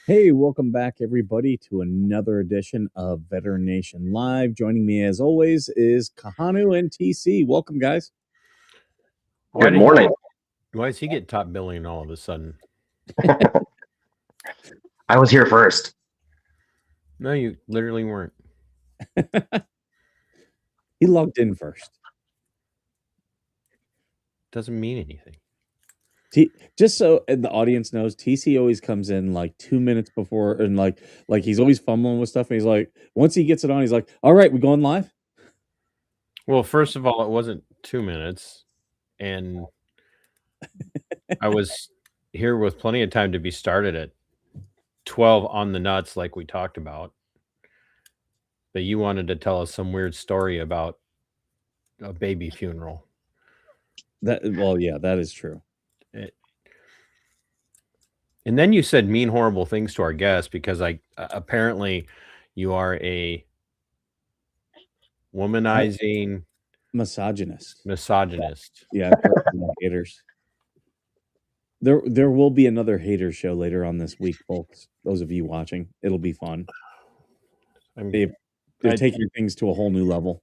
Hey, welcome back, everybody, to another edition of Veteran Nation Live. Joining me, as always, is Kahanu and TC. Welcome, guys. Good morning. Why does he get top billing all of a sudden? I was here first. No, you literally weren't. He logged in first. Doesn't mean anything. Just so the audience knows, TC always comes in like 2 minutes before, and like he's always fumbling with stuff. And he's like, once he gets it on, he's like, "All right, we going live." Well, first of all, it wasn't 2 minutes, and I was here with plenty of time to be started at 12 on the nuts, like we talked about. But you wanted to tell us some weird story about a baby funeral. That is true. And then you said mean, horrible things to our guests because apparently you are a womanizing misogynist. Yeah, haters. There will be another hater show later on this week, folks. Those of you watching, it'll be fun. They're taking things to a whole new level.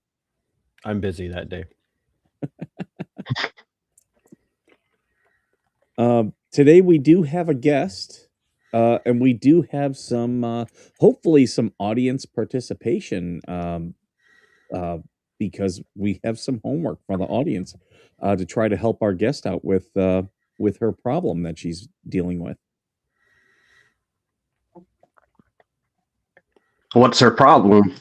I'm busy that day. Today we do have a guest, and we do have some, hopefully some audience participation, because we have some homework for the audience to try to help our guest out with her problem that she's dealing with. What's her problem?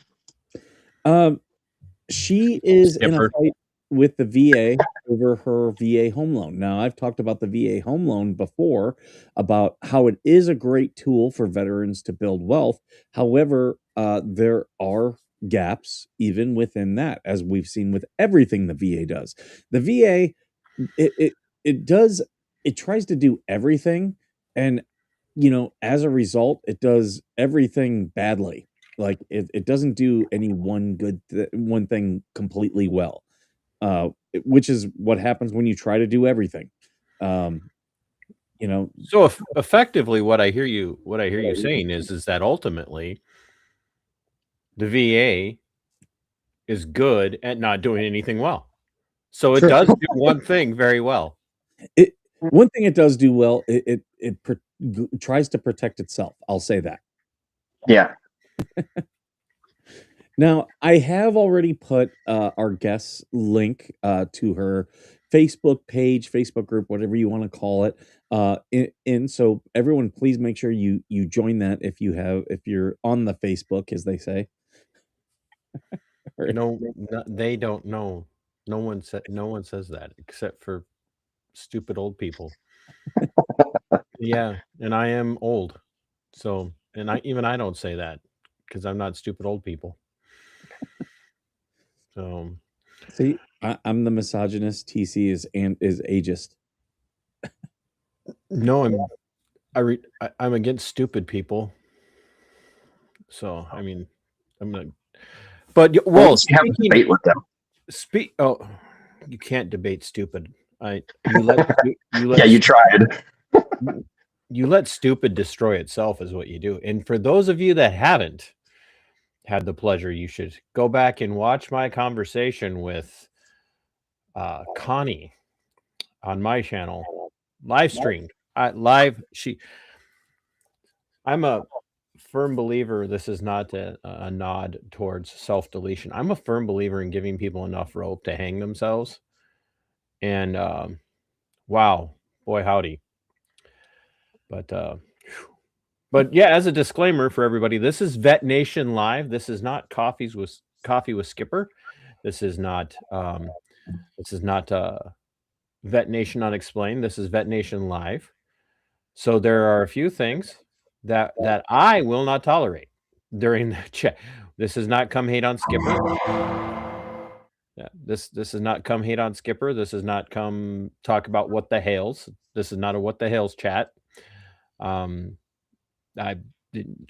She is in a fight with the VA over her VA home loan. Now, I've talked about the VA home loan before, about how it is a great tool for veterans to build wealth. However, there are gaps even within that, as we've seen with everything the VA does. The VA, it tries to do everything, and as a result, it does everything badly. Like it doesn't do any one thing completely well, which is what happens when you try to do everything. So effectively, what I hear you saying is that ultimately the VA is good at not doing anything well. So it does do one thing very well. One thing it does do well, it tries to protect itself. I'll say that. Yeah. Now, I have already put our guest's link to her Facebook page, Facebook group, whatever you want to call it, in. So everyone, please make sure you join that if you're on the Facebook, as they say. No, they don't know. No one says that except for stupid old people. Yeah, and I am old, so I don't say that because I'm not stupid old people. So, see, I'm the misogynist. TC is ageist. No, I'm against stupid people. So I mean, I'm not. But you have a debate with them. Oh, you can't debate stupid. You tried. You let stupid destroy itself is what you do. And for those of you that haven't had the pleasure, you should go back and watch my conversation with Connie on my channel, live streamed. I'm a firm believer this is not a nod towards self-deletion. I'm a firm believer in giving people enough rope to hang themselves. And wow, boy howdy. But yeah, as a disclaimer for everybody, this is Vet Nation Live. This is not Coffee with Skipper. This is not Vet Nation Unexplained. This is Vet Nation Live. So there are a few things that I will not tolerate during the chat. This is not come hate on Skipper. Yeah, this is not come hate on Skipper. This is not come talk about what the hails. This is not a what the hails chat. I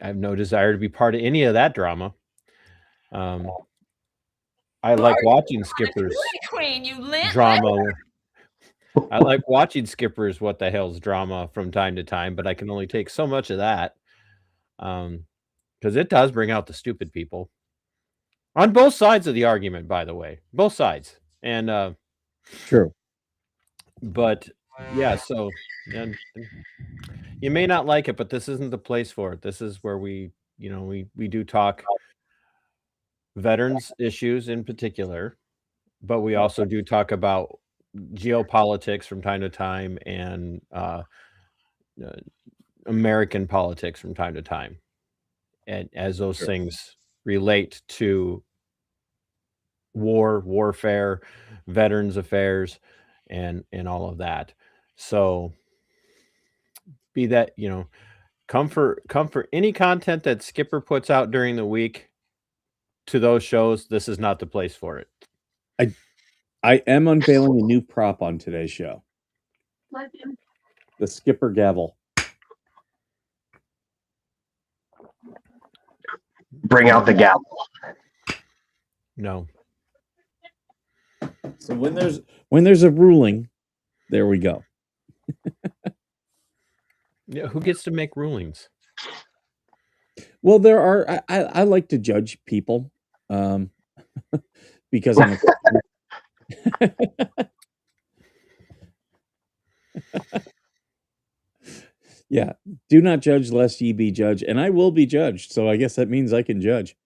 have no desire to be part of any of that drama. I like watching Skipper's drama. I like watching Skipper's what the hell's drama from time to time, but I can only take so much of that. because it does bring out the stupid people on both sides of the argument, by the way, both sides. And true. But yeah, so and you may not like it, but this isn't the place for it. This is where we do talk veterans issues in particular, but we also do talk about geopolitics from time to time and American politics from time to time, and as those things relate to warfare, veterans affairs, and all of that. So be that, come for any content that Skipper puts out during the week to those shows. This is not the place for it. I am unveiling a new prop on today's show. The Skipper gavel. Bring out the gavel. No. So when there's a ruling, there we go. Yeah, who gets to make rulings? Well, there are. I like to judge people, because I'm. Yeah, do not judge lest ye be judged, and I will be judged. So I guess that means I can judge.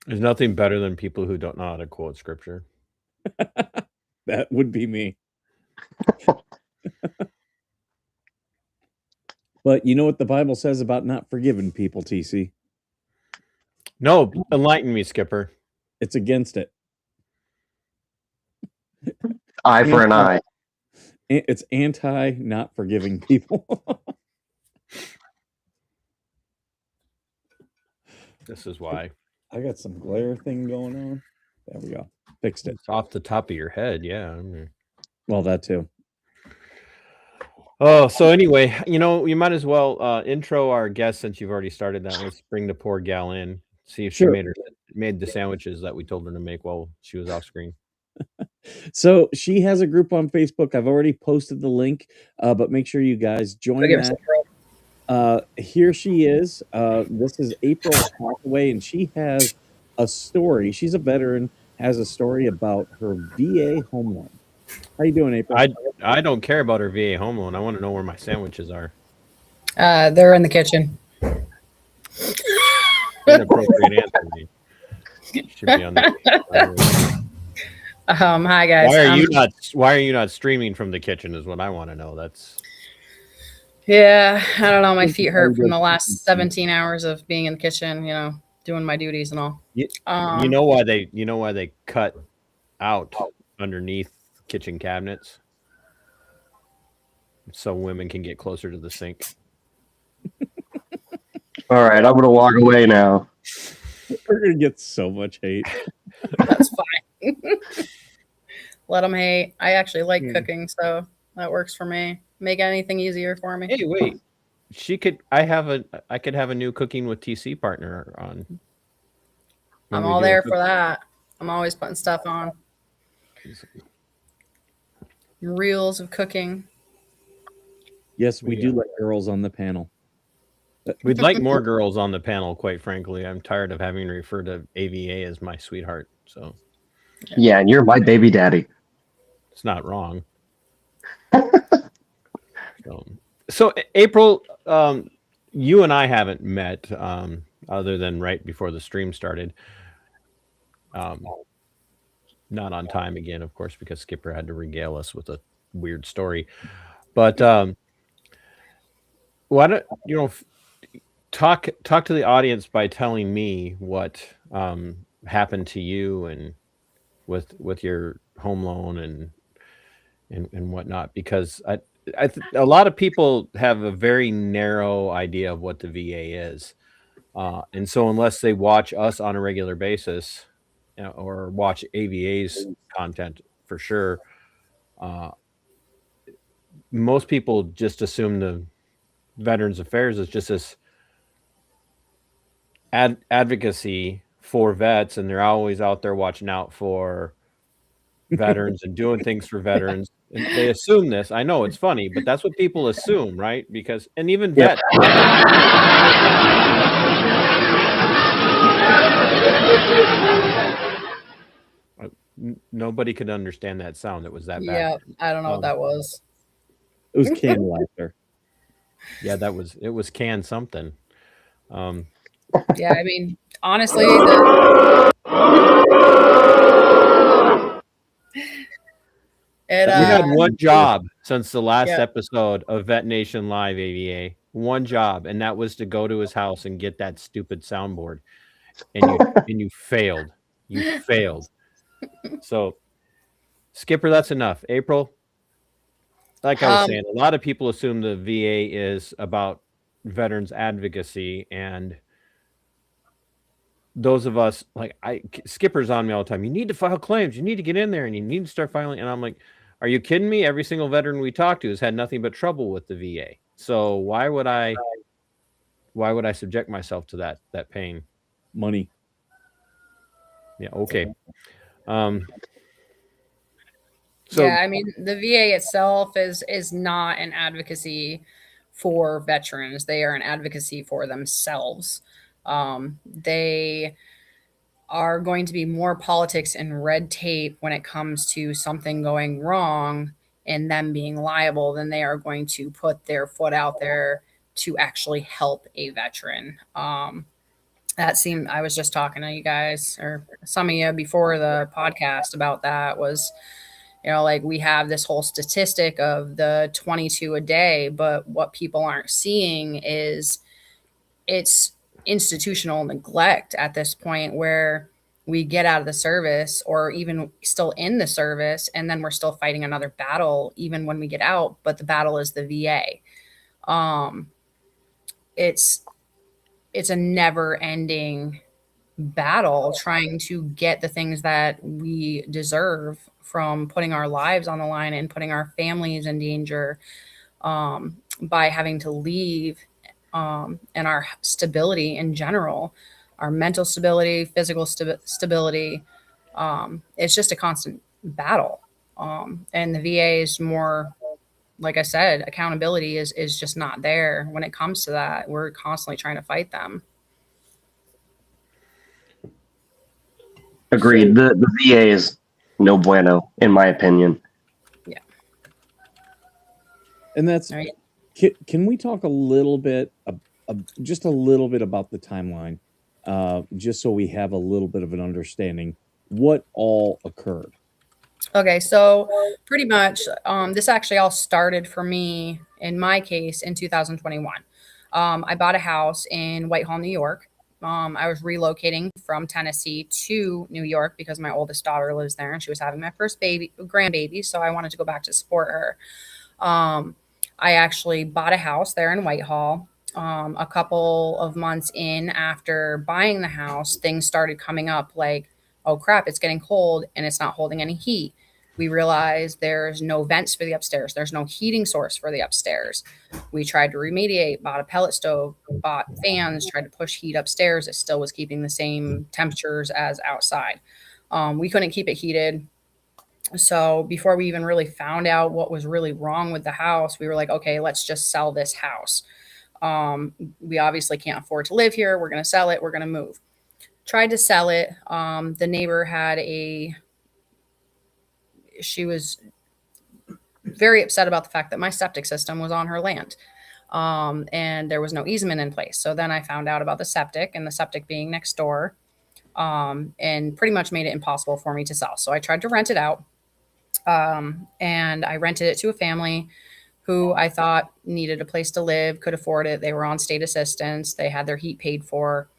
There's nothing better than people who don't know how to quote scripture. That would be me. But you know what the Bible says about not forgiving people, TC? No, enlighten me, Skipper. It's against it. Eye for an eye. It's anti not forgiving people. This is why. I got some glare thing going on. There we go. Fixed it. It's off the top of your head, yeah. Well, that too. Oh, so anyway, you might as well intro our guest since you've already started that. Let's bring the poor gal in. See if she made the sandwiches that we told her to make while she was off screen. So she has a group on Facebook. I've already posted the link, but make sure you guys join that. Here she is. This is April Hathaway, and she has a story. She's a veteran, has a story about her VA home loan. How you doing, April? I don't care about her VA home loan. I want to know where my sandwiches are. They're in the kitchen. Inappropriate answer. Should be on the Hi guys. Why are you not streaming from the kitchen is what I want to know. That's Yeah, I don't know. My feet hurt from the last 17 hours of being in the kitchen, doing my duties and all. You know why they cut out underneath kitchen cabinets? So women can get closer to the sink. All right, I'm gonna walk away now. We're gonna get so much hate. That's fine. Let them hate. I actually like cooking, so that works for me. Make anything easier for me. Hey, wait. I could have a new Cooking with TC partner on. I'm all there for that. I'm always putting stuff on. Reels of cooking. Yes, we do like girls on the panel. We'd like more girls on the panel, quite frankly. I'm tired of having to refer to AVA as my sweetheart. So yeah, and you're my baby daddy. It's not wrong. So April, you and I haven't met other than right before the stream started. Not on time again, of course, because Skipper had to regale us with a weird story. But why don't talk to the audience by telling me what happened to you and with your home loan and whatnot, because a lot of people have a very narrow idea of what the VA is, and so unless they watch us on a regular basis or watch AVA's content for sure, most people just assume the Veterans Affairs is just this advocacy for vets, and they're always out there watching out for veterans and doing things for veterans. And they assume this. I know it's funny, but that's what people assume, right? Because, and even vets. Nobody could understand that sound. It was that bad. Yeah, I don't know what that was. It was canned laughter. Yeah, it was canned something. Yeah, I mean, honestly, we had one job since the last episode of Vet Nation Live AVA. One job, and that was to go to his house and get that stupid soundboard. And you failed. You failed. So, Skipper, that's enough. April, like I was saying, a lot of people assume the VA is about veterans advocacy, and those of us, like Skipper's on me all the time. You need to file claims. You need to get in there, and you need to start filing. And I'm like, are you kidding me? Every single veteran we talk to has had nothing but trouble with the VA. So why would I subject myself to that pain? Money. Yeah. Okay. So, yeah, I mean, the VA itself is not an advocacy for veterans. They are an advocacy for themselves. They are going to be more politics and red tape when it comes to something going wrong and them being liable than they are going to put their foot out there to actually help a veteran. I was just talking to you guys, or some of you before the podcast, about that. Was, like, we have this whole statistic of the 22 a day, but what people aren't seeing is it's institutional neglect at this point, where we get out of the service or even still in the service, and then we're still fighting another battle even when we get out, but the battle is the VA. It's a never-ending battle trying to get the things that we deserve from putting our lives on the line and putting our families in danger, by having to leave, and our stability in general, our mental stability, physical stability. It's just a constant battle. And the VA is more, like I said, accountability is just not there when it comes to that. We're constantly trying to fight them. Agreed. The VA is no bueno, in my opinion. Yeah. And that's right. Can we talk a little bit, just a little bit about the timeline, just so we have a little bit of an understanding what all occurred? Okay, so pretty much, this actually all started for me, in my case, in 2021. I bought a house in Whitehall, New York. I was relocating from Tennessee to New York because my oldest daughter lives there, and she was having my first grandbaby, so I wanted to go back to support her. I actually bought a house there in Whitehall. A couple of months in after buying the house, things started coming up like, oh crap, it's getting cold and it's not holding any heat. We realized there's no vents for the upstairs. There's no heating source for the upstairs. We tried to remediate, bought a pellet stove, bought fans, tried to push heat upstairs. It still was keeping the same temperatures as outside. We couldn't keep it heated. So before we even really found out what was really wrong with the house, we were like, okay, let's just sell this house. We obviously can't afford to live here. We're going to sell it. We're going to move. Tried to sell it. The neighbor she was very upset about the fact that my septic system was on her land. And there was no easement in place. So then I found out about the septic, and the septic being next door, and pretty much made it impossible for me to sell. So I tried to rent it out. And I rented it to a family who I thought needed a place to live, could afford it. They were on state assistance. They had their heat paid for.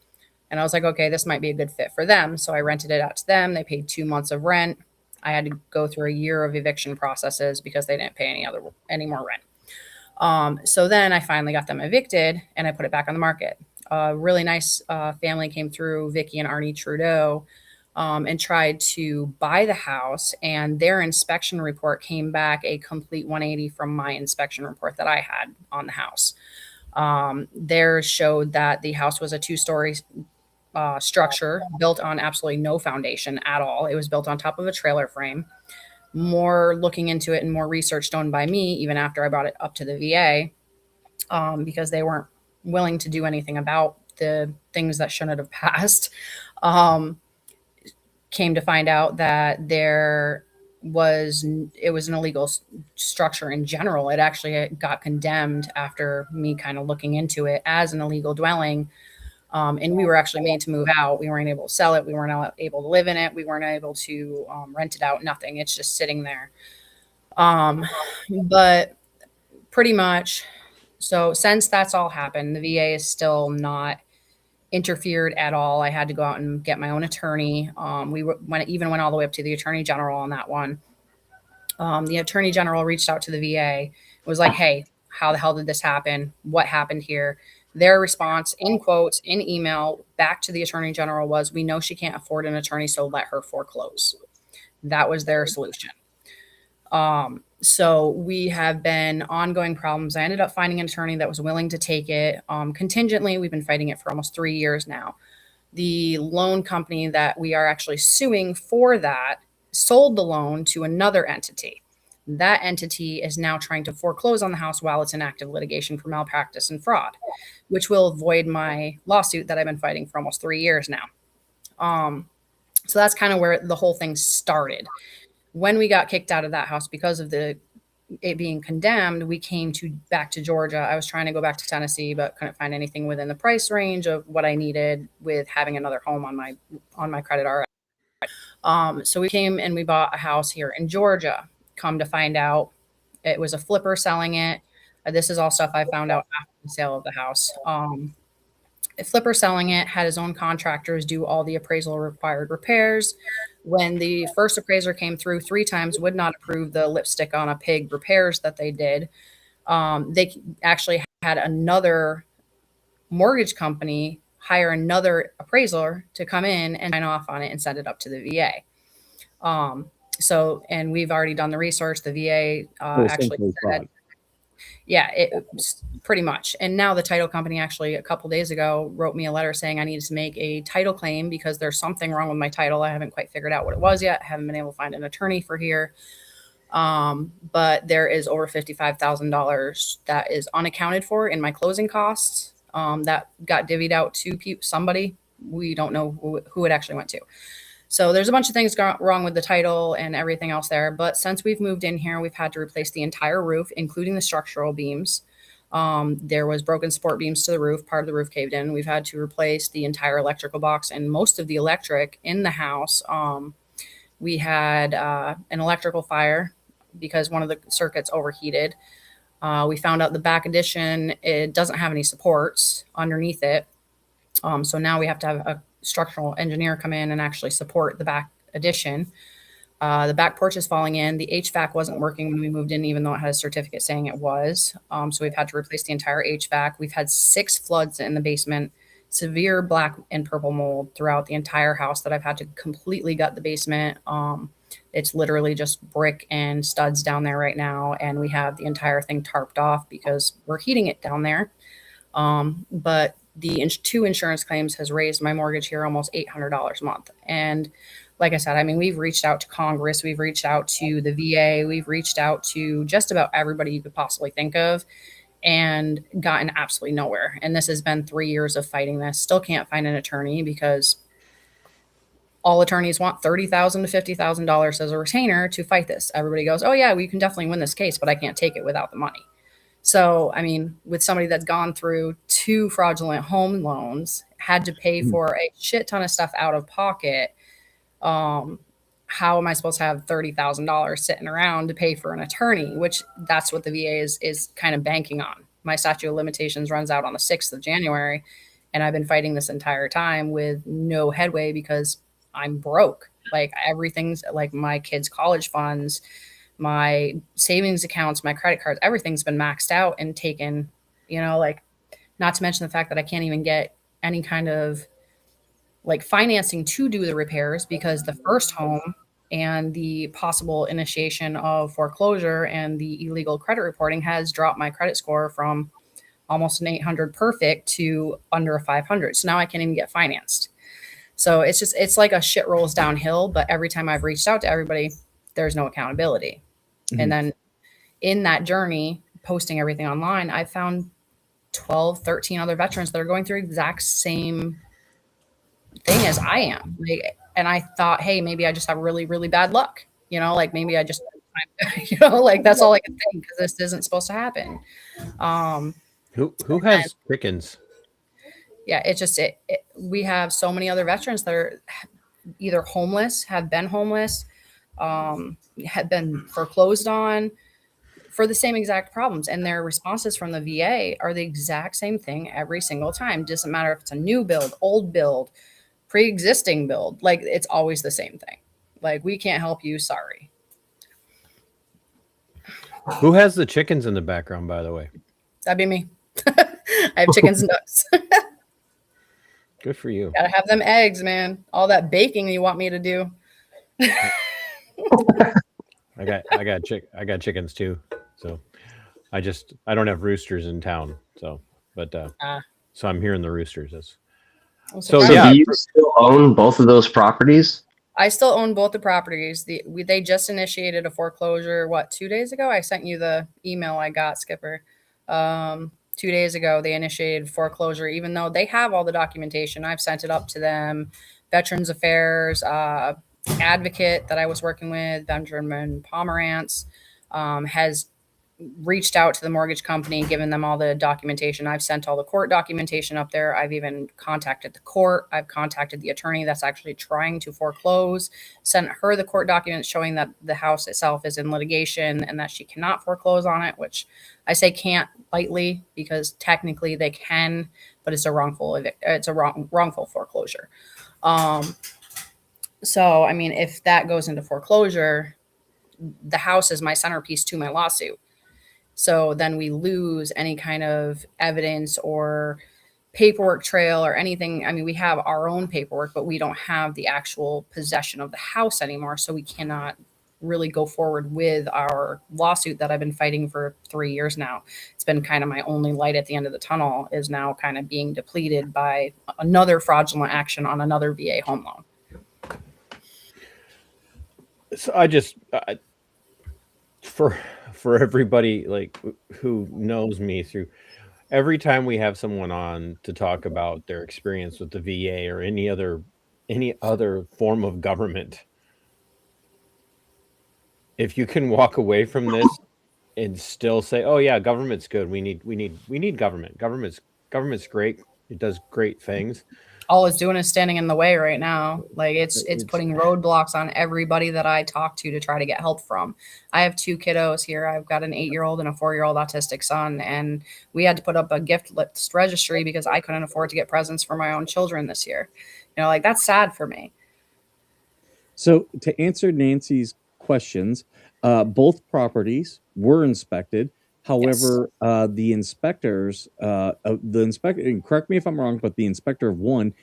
And I was like, okay, this might be a good fit for them. So I rented it out to them. They paid 2 months of rent. I had to go through a year of eviction processes because they didn't pay any more rent. So then I finally got them evicted, and I put it back on the market. A really nice family came through, Vicky and Arnie Trudeau, and tried to buy the house, and their inspection report came back a complete 180 from my inspection report that I had on the house. Theirs showed that the house was a 2-story structure built on absolutely no foundation at all. It was built on top of a trailer frame. more looking into it and more research done by me, even after I brought it up to the VA, because they weren't willing to do anything about the things that shouldn't have passed. Came to find out that it was an illegal structure in general. It actually got condemned after me kind of looking into it as an illegal dwelling. And we were actually made to move out. We weren't able to sell it. We weren't able to live in it. We weren't able to rent it out. Nothing. It's just sitting there. But pretty much, so since that's all happened, the VA is still not interfered at all. I had to go out and get my own attorney. We went all the way up to the Attorney General on that one. The Attorney General reached out to the VA. It was like, hey, how the hell did this happen? What happened here? Their response, in quotes, in email, back to the Attorney General was, we know she can't afford an attorney, so let her foreclose. That was their solution. So we have been ongoing problems. I ended up finding an attorney that was willing to take it contingently. We've been fighting it for almost 3 years now. The loan company that we are actually suing for that sold the loan to another entity. That entity is now trying to foreclose on the house while it's in active litigation for malpractice and fraud, which will void my lawsuit that I've been fighting for almost 3 years now. So that's kind of where the whole thing started. When we got kicked out of that house because of it being condemned, we came back to Georgia. I was trying to go back to Tennessee, but couldn't find anything within the price range of what I needed with having another home on my credit already. So we came and we bought a house here in Georgia. Come to find out, it was a flipper selling it. This is all stuff I found out after the sale of the house. A flipper selling it had his own contractors do all the appraisal required repairs. When the first appraiser came through 3 times, would not approve the lipstick on a pig repairs that they did. They actually had another mortgage company hire another appraiser to come in and sign off on it and send it up to the VA. And we've already done the research. The VA actually said, yeah, it pretty much. And now the title company actually a couple days ago wrote me a letter saying I needed to make a title claim because there's something wrong with my title. I haven't quite figured out what it was yet. I haven't been able to find an attorney for here. But there is over $55,000 that is unaccounted for in my closing costs. That got divvied out to somebody. We don't know who it actually went to. So there's a bunch of things wrong with the title and everything else there. But since we've moved in here, we've had to replace the entire roof, including the structural beams. There was broken support beams to the roof. Part of the roof caved in. We've had to replace the entire electrical box and most of the electric in the house. We had an electrical fire because one of the circuits overheated. We found out the back addition, it doesn't have any supports underneath it. So now we have to have a structural engineer come in and actually support the back addition. The back porch is falling in. The HVAC wasn't working when we moved in, even though it had a certificate saying it was. So we've had to replace the entire HVAC. We've had 6 floods in the basement, severe black and purple mold throughout the entire house that I've had to completely gut the basement. It's literally just brick and studs down there right now. And we have the entire thing tarped off because we're heating it down there. But the 2 insurance claims has raised my mortgage here almost $800 a month. And like I said, I mean, we've reached out to Congress, we've reached out to the VA, we've reached out to just about everybody you could possibly think of and gotten absolutely nowhere. And this has been 3 years of fighting this. Still can't find an attorney because all attorneys want $30,000 to $50,000 as a retainer to fight this. Everybody goes, oh yeah, we can definitely win this case, but I can't take it without the money. So, I mean, with somebody that's gone through 2 fraudulent home loans, had to pay for a shit ton of stuff out of pocket, how am I supposed to have $30,000 sitting around to pay for an attorney, which that's what the VA is kind of banking on. My statute of limitations runs out on the 6th of January, and I've been fighting this entire time with no headway because I'm broke. Like everything's like my kids' college funds, my savings accounts, my credit cards, everything's been maxed out and taken, like not to mention the fact that I can't even get any kind of like financing to do the repairs because the first home and the possible initiation of foreclosure and the illegal credit reporting has dropped my credit score from almost an 800 perfect to under a 500. So now I can't even get financed. So it's like a shit rolls downhill. But every time I've reached out to everybody, there's no accountability. Mhm. And then in that journey, posting everything online, I found 12, 13 other veterans that are going through exact same thing as I am. Like, and I thought, hey, maybe I just have really, really bad luck. You know, like maybe I just, you know, like that's all I can think because this isn't supposed to happen. Who has chickens? Yeah, it's just we have so many other veterans that are either homeless, have been homeless, had been foreclosed on for the same exact problems, and their responses from the VA are the exact same thing every single time. Doesn't matter if it's a new build, old build, pre-existing build, like it's always the same thing. Like, we can't help you, sorry. Who has the chickens in the background, by the way? That'd be me. I have chickens and ducks. Good for you. Gotta have them eggs, man. All that baking you want me to do. I got chickens too. So I don't have roosters in town. So so I'm hearing the roosters. So yeah. Do you still own both of those properties? I still own both the properties. They just initiated a foreclosure. 2 days ago? I sent you the email I got, Skipper. 2 days ago, they initiated foreclosure, even though they have all the documentation. I've sent it up to them. Veterans Affairs, advocate that I was working with, Benjamin Pomerantz, has reached out to the mortgage company, given them all the documentation. I've sent all the court documentation up there. I've even contacted the court. I've contacted the attorney that's actually trying to foreclose, sent her the court documents showing that the house itself is in litigation and that she cannot foreclose on it, which I say can't lightly because technically they can, but it's a wrongful foreclosure. So, I mean, if that goes into foreclosure, the house is my centerpiece to my lawsuit. So then we lose any kind of evidence or paperwork trail or anything. I mean, we have our own paperwork, but we don't have the actual possession of the house anymore. So we cannot really go forward with our lawsuit that I've been fighting for 3 years now. It's been kind of my only light at the end of the tunnel, is now kind of being depleted by another fraudulent action on another VA home loan. So for everybody like who knows me, through every time we have someone on to talk about their experience with the VA or any other form of government, if you can walk away from this and still say, "Oh yeah, government's good. We need government. Government's great. It does great things." All it's doing is standing in the way right now. Like it's putting roadblocks on everybody that I talk to try to get help from. I have 2 kiddos here. I've got an 8-year-old and a 4-year-old autistic son. And we had to put up a gift list registry because I couldn't afford to get presents for my own children this year. You know, like that's sad for me. So to answer Nancy's questions, both properties were inspected. However, yes. The inspectors, and correct me if I'm wrong, but the inspector of one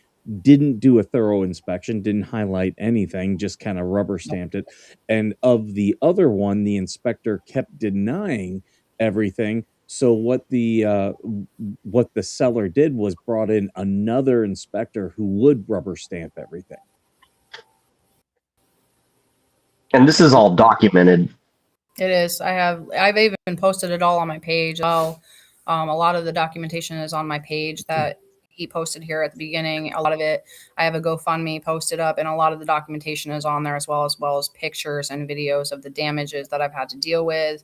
didn't do a thorough inspection, didn't highlight anything, just kind of rubber stamped it. And of the other one, the inspector kept denying everything. So what the seller did was brought in another inspector who would rubber stamp everything. And this is all documented. It is. I've even posted it all on my page. Well, a lot of the documentation is on my page that he posted here at the beginning. A lot of it, I have a GoFundMe posted up, and a lot of the documentation is on there as well as pictures and videos of the damages that I've had to deal with,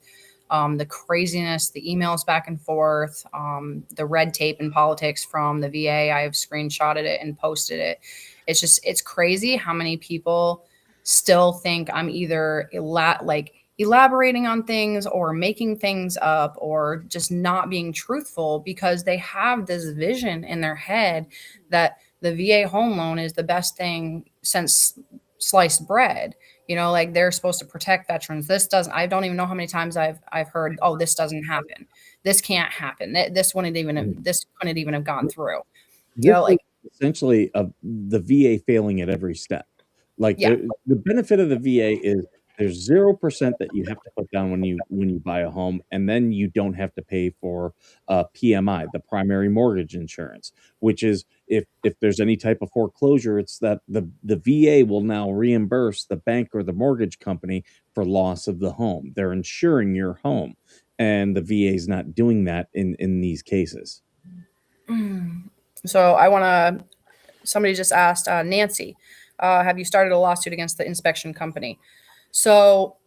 the craziness, the emails back and forth, the red tape in politics from the VA. I have screenshotted it and posted it. It's crazy how many people still think I'm either elaborating on things or making things up or just not being truthful, because they have this vision in their head that the VA home loan is the best thing since sliced bread. You know, like they're supposed to protect veterans. I don't even know how many times I've heard, oh, this doesn't happen. This can't happen. This couldn't even have gone through. You know, like essentially the VA failing at every step. Like the benefit of the VA is There's 0% that you have to put down when you buy a home, and then you don't have to pay for PMI, the primary mortgage insurance, which is if there's any type of foreclosure, it's that the VA will now reimburse the bank or the mortgage company for loss of the home. They're insuring your home, and the VA is not doing that in these cases. So I want to. Somebody just asked Nancy, have you started a lawsuit against the inspection company? So,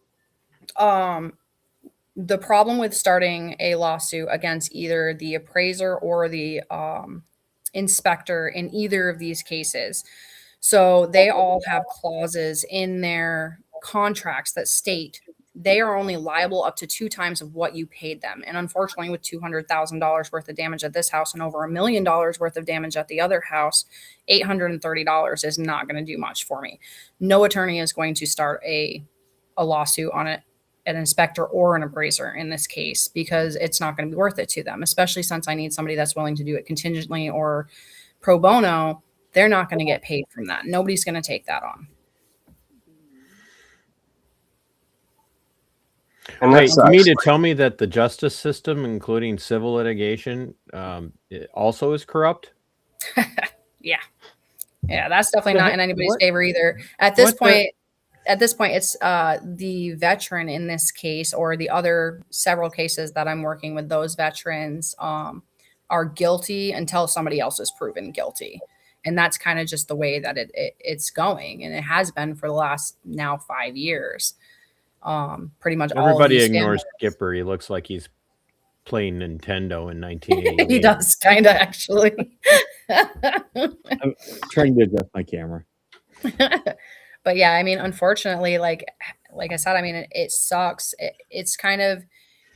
the problem with starting a lawsuit against either the appraiser or the inspector in either of these cases, so they all have clauses in their contracts that state they are only liable up to 2 times of what you paid them. And unfortunately, with $200,000 worth of damage at this house and over $1 million worth of damage at the other house, $830 is not going to do much for me. No attorney is going to start a lawsuit on an inspector or an appraiser in this case, because it's not going to be worth it to them, especially since I need somebody that's willing to do it contingently or pro bono. They're not going to get paid from that. Nobody's going to take that on. And Wait, that's you mean to tell me that the justice system, including civil litigation, it also is corrupt? Yeah, that's definitely not in anybody's favor either. At this point, it's the veteran in this case, or the other several cases that I'm working with. Those veterans are guilty until somebody else is proven guilty, and that's kind of just the way that it's going, and it has been for the last now 5 years. Pretty much everybody all ignores Skipper. He looks like he's playing Nintendo in 1988. He does, kind of, actually. I'm trying to adjust my camera. But yeah, I mean, unfortunately, like I said, I mean, it sucks. It's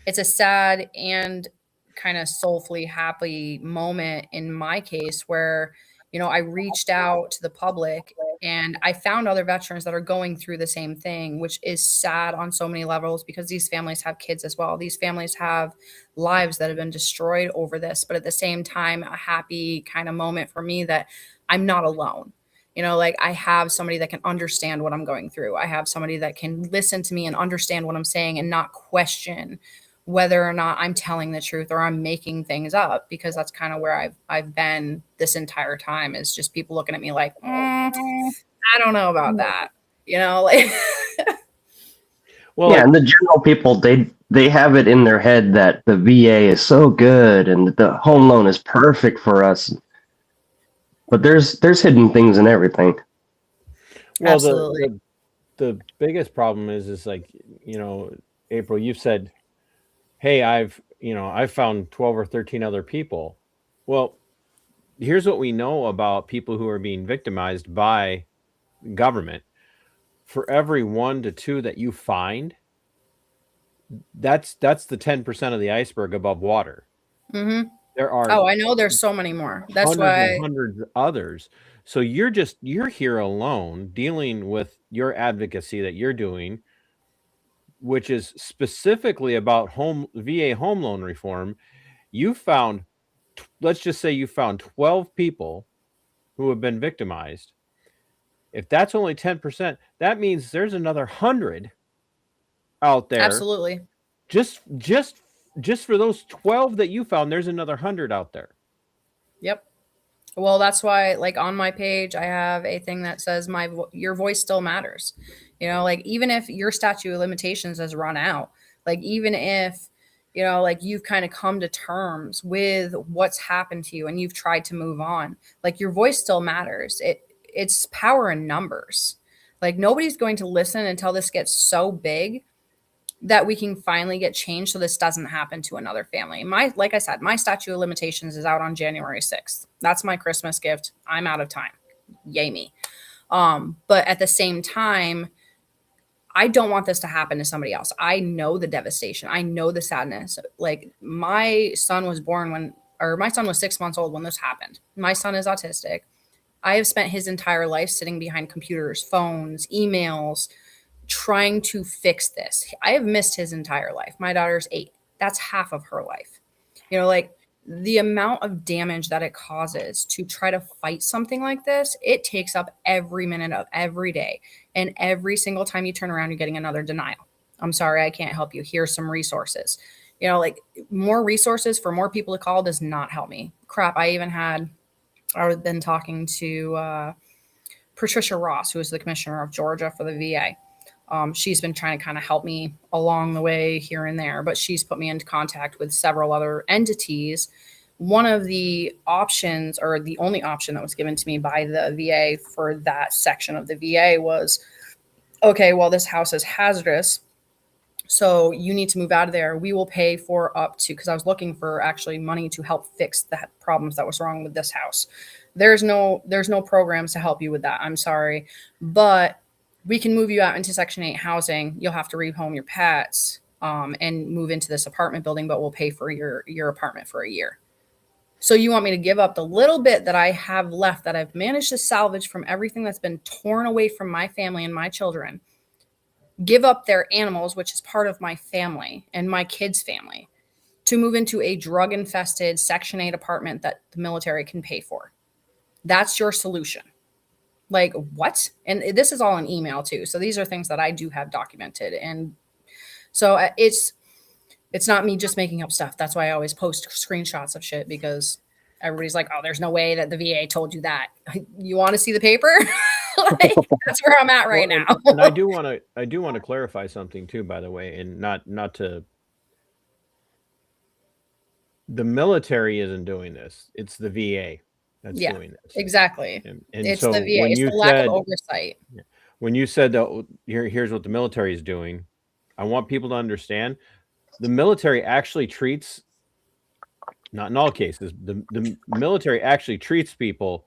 a sad and kind of soulfully happy moment in my case where, I reached out to the public and I found other veterans that are going through the same thing, which is sad on so many levels, because these families have kids as well. These families have lives that have been destroyed over this, but at the same time, a happy kind of moment for me that I'm not alone. Like, I have somebody that can understand what I'm going through. I have somebody that can listen to me and understand what I'm saying and not question whether or not I'm telling the truth or I'm making things up, because that's kind of where I've been this entire time, is just people looking at me like, I don't know about that, like. Well, yeah, and the general people, they have it in their head that the VA is so good and the home loan is perfect for us. But there's hidden things in everything. Well, absolutely. The biggest problem is like, April, you've said, hey, I've found 12 or 13 other people. Well, here's what we know about people who are being victimized by government. For every 1 to 2 that you find, that's the 10% of the iceberg above water. Mm-hmm. There are. Oh, I know there's so many more. That's why hundreds others. So you're here alone dealing with your advocacy that you're doing, which is specifically about VA home loan reform. You found, let's just say you found 12 people who have been victimized. If that's only 10%, that means there's another 100 out there. Absolutely. Just for those 12 that you found, there's another 100 out there. Yep. Well, that's why, like, on my page, I have a thing that says your voice still matters. Like, even if your statute of limitations has run out, like, even if, like, you've kind of come to terms with what's happened to you and you've tried to move on, like, your voice still matters. It's power in numbers. Like, nobody's going to listen until this gets so big that we can finally get change so this doesn't happen to another family. Like I said, my statute of limitations is out on January 6th. That's my Christmas gift. I'm out of time. Yay me. But at the same time, I don't want this to happen to somebody else. I know the devastation. I know the sadness. Like, my son was 6 months old when this happened. My son is autistic. I have spent his entire life sitting behind computers, phones, emails, trying to fix this. I have missed his entire life. My daughter's 8. That's half of her life. Like, the amount of damage that it causes to try to fight something like this, it takes up every minute of every day. And every single time you turn around, you're getting another denial. I'm sorry, I can't help you. Here's some resources. You know, like more resources for more people to call does not help me. Crap, I've been talking to Patricia Ross, who is the commissioner of Georgia for the VA. She's been trying to kind of help me along the way here and there, but she's put me into contact with several other entities. One of the options, or the only option that was given to me by the VA for that section of the VA was, okay, well, this house is hazardous, so you need to move out of there. We will pay for up to, because I was looking for actually money to help fix the problems that was wrong with this house. There's no programs to help you with that. I'm sorry, but we can move you out into Section 8 housing. You'll have to rehome your pets and move into this apartment building, but we'll pay for your apartment for a year. So you want me to give up the little bit that I have left that I've managed to salvage from everything that's been torn away from my family and my children, give up their animals, which is part of my family and my kids' family, to move into a drug-infested Section 8 apartment that the military can pay for? That's your solution. Like, what? And this is all in email too. So these are things that I do have documented. And so it's not me just making up stuff. That's why I always post screenshots of shit, because everybody's like, oh, there's no way that the VA told you that. You want to see the paper? Like, that's where I'm at right now. And I do want to clarify something too, by the way, and not to, the military isn't doing this. It's the VA that's doing this. Exactly. And it's so the VA. It's the lack of oversight. When you said that, here's what the military is doing, I want people to understand the military actually treats, not in all cases, the military actually treats people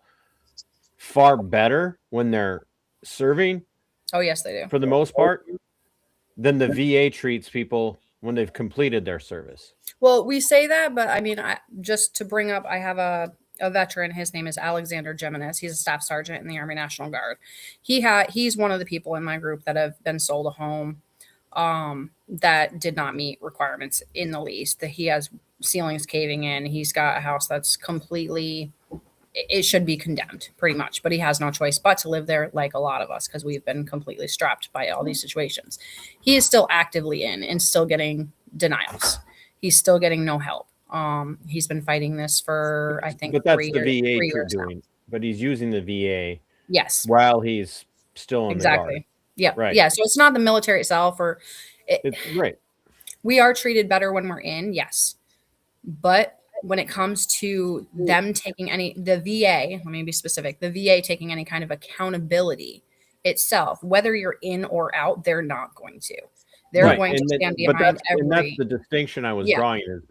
far better when they're serving. Oh, yes, they do. For the most part, than the VA treats people when they've completed their service. Well, we say that, but I mean, just to bring up, I have a veteran. His name is Alexander Jimenez. He's a staff sergeant in the Army National Guard. He's one of the people in my group that have been sold a home that did not meet requirements in the lease. That he has ceilings caving in. He's got a house that's completely, it should be condemned pretty much, but he has no choice but to live there, like a lot of us, because we've been completely strapped by all these situations. He is still actively in and still getting denials. He's still getting no help. He's been fighting this for, I think, but that's the VA doing now. But he's using the VA, yes, while he's still in exactly the guard. Yeah, right. Yeah, so it's not the military itself, or it's right. We are treated better when we're in, yes, but when it comes to them taking the VA, let me be specific, the VA taking any kind of accountability itself, whether you're in or out, they're not going to. They're going to stand behind every. And that's the distinction I was drawing. Is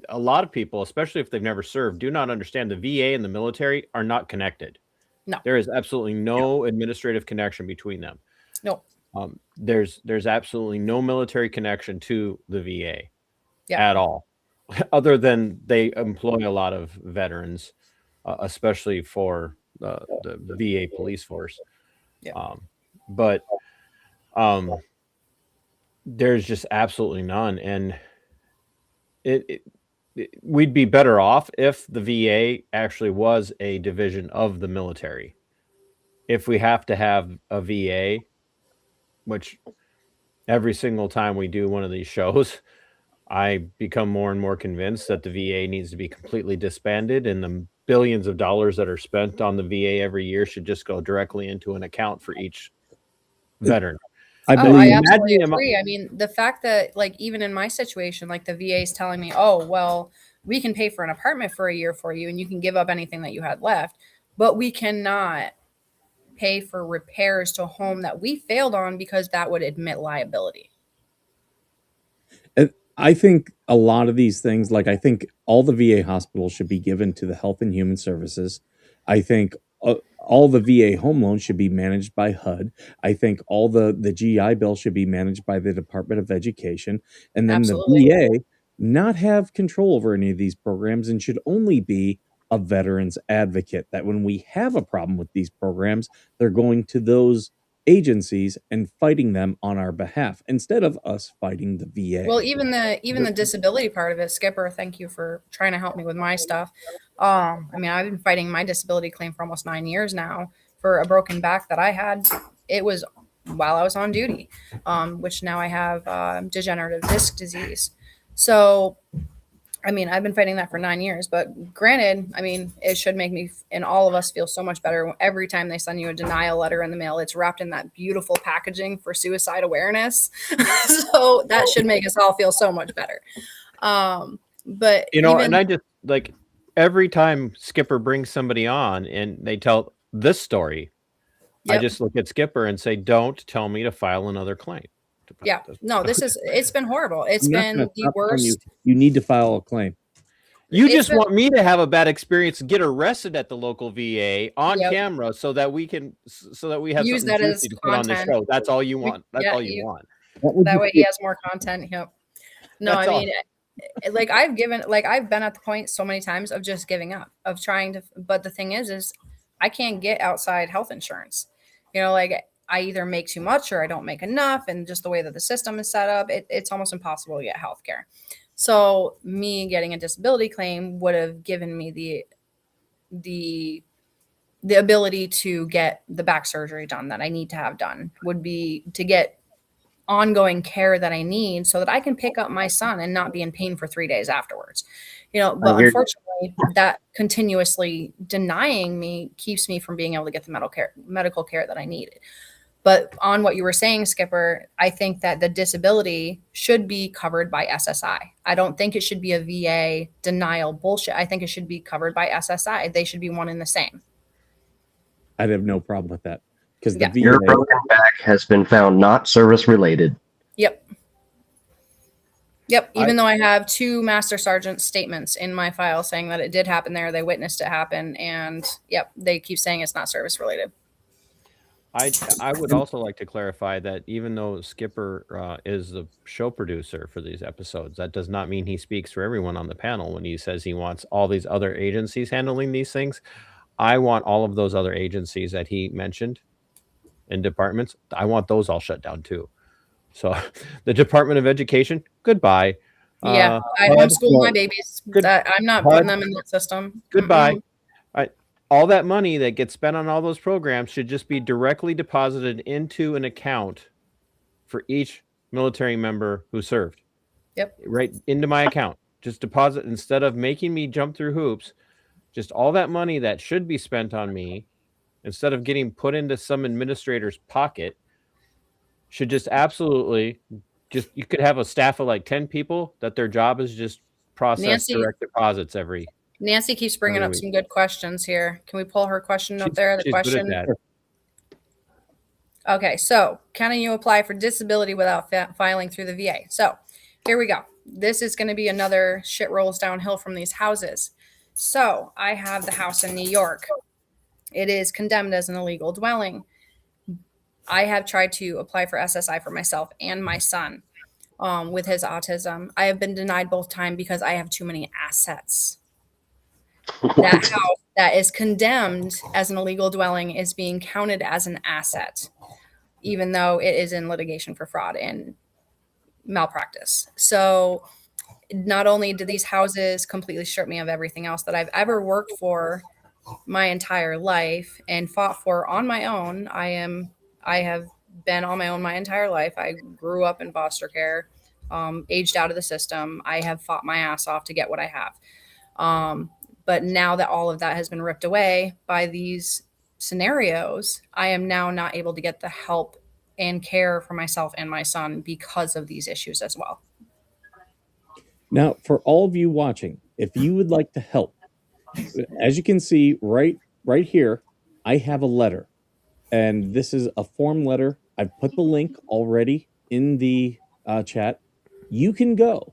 a lot of people, especially if they've never served, do not understand the VA and the military are not connected. No, there is absolutely no administrative connection between them. No, there's absolutely no military connection to the VA at all, other than they employ a lot of veterans, especially for the VA police force. But there's just absolutely none, and we'd be better off if the VA actually was a division of the military. If we have to have a VA, which every single time we do one of these shows, I become more and more convinced that the VA needs to be completely disbanded, and the billions of dollars that are spent on the VA every year should just go directly into an account for each veteran. I absolutely agree. I mean, the fact that, like, even in my situation, like, the VA is telling me, oh, well, we can pay for an apartment for a year for you and you can give up anything that you had left, but we cannot pay for repairs to a home that we failed on, because that would admit liability. I think a lot of these things, like, I think all the VA hospitals should be given to the Health and Human Services. I think all the VA home loans should be managed by HUD. I think all the GI Bill should be managed by the Department of Education. And then the VA not have control over any of these programs and should only be a veterans advocate, that when we have a problem with these programs, they're going to those agencies and fighting them on our behalf instead of us fighting the VA. Well, even the disability part of it, Skipper, thank you for trying to help me with my stuff. I mean, I've been fighting my disability claim for almost 9 years now for a broken back that I had it was while I was on duty, which now I have degenerative disc disease. So, I mean, I've been fighting that for 9 years, but granted, I mean, it should make me and all of us feel so much better every time they send you a denial letter in the mail. It's wrapped in that beautiful packaging for suicide awareness. So that should make us all feel so much better. But and I just like every time Skipper brings somebody on and they tell this story, I just look at Skipper and say, don't tell me to file another claim. Yeah, no, it's been horrible. It's been the worst. You need to file a claim. You just want me to have a bad experience and get arrested at the local VA on camera so that we have use that as to put on the show. That's all you want. That's all you want. That way he has more content. Yep. No, I mean, like I've been at the point so many times of just giving up, of trying to, but the thing is I can't get outside health insurance. Like I either make too much or I don't make enough. And just the way that the system is set up, it's almost impossible to get healthcare. So me getting a disability claim would have given me the ability to get the back surgery done that I need to have done, would be to get ongoing care that I need so that I can pick up my son and not be in pain for 3 days afterwards. But unfortunately that continuously denying me keeps me from being able to get the medical care that I needed. But on what you were saying, Skipper, I think that the disability should be covered by SSI. I don't think it should be a VA denial bullshit. I think it should be covered by SSI. They should be one and the same. I'd have no problem with that. Because your broken back has been found not service related. Yep. Even though I have 2 master sergeant statements in my file saying that it did happen there, they witnessed it happen, and they keep saying it's not service related. I would also like to clarify that even though Skipper is the show producer for these episodes, that does not mean he speaks for everyone on the panel when he says he wants all these other agencies handling these things. I want all of those other agencies that he mentioned and departments, I want those all shut down too. So the Department of Education, goodbye. I homeschool my babies. I'm not putting them in that system. Goodbye. All that money that gets spent on all those programs should just be directly deposited into an account for each military member who served. Yep. Right into my account. Just deposit, instead of making me jump through hoops, just all that money that should be spent on me, instead of getting put into some administrator's pocket, should just absolutely you could have a staff of like 10 people that their job is just process direct deposits every. Nancy keeps bringing up some good questions here. Can we pull her question up there? The question. Okay, so can you apply for disability without filing through the VA? So here we go. This is going to be another shit rolls downhill from these houses. So I have the house in New York. It is condemned as an illegal dwelling. I have tried to apply for SSI for myself and my son with his autism. I have been denied both times because I have too many assets. That house that is condemned as an illegal dwelling is being counted as an asset, even though it is in litigation for fraud and malpractice. So not only do these houses completely strip me of everything else that I've ever worked for my entire life and fought for on my own. I have been on my own my entire life. I grew up in foster care, aged out of the system. I have fought my ass off to get what I have. But now that all of that has been ripped away by these scenarios, I am now not able to get the help and care for myself and my son because of these issues as well. Now, for all of you watching, if you would like to help, as you can see right here, I have a letter. And this is a form letter. I've put the link already in the chat. You can go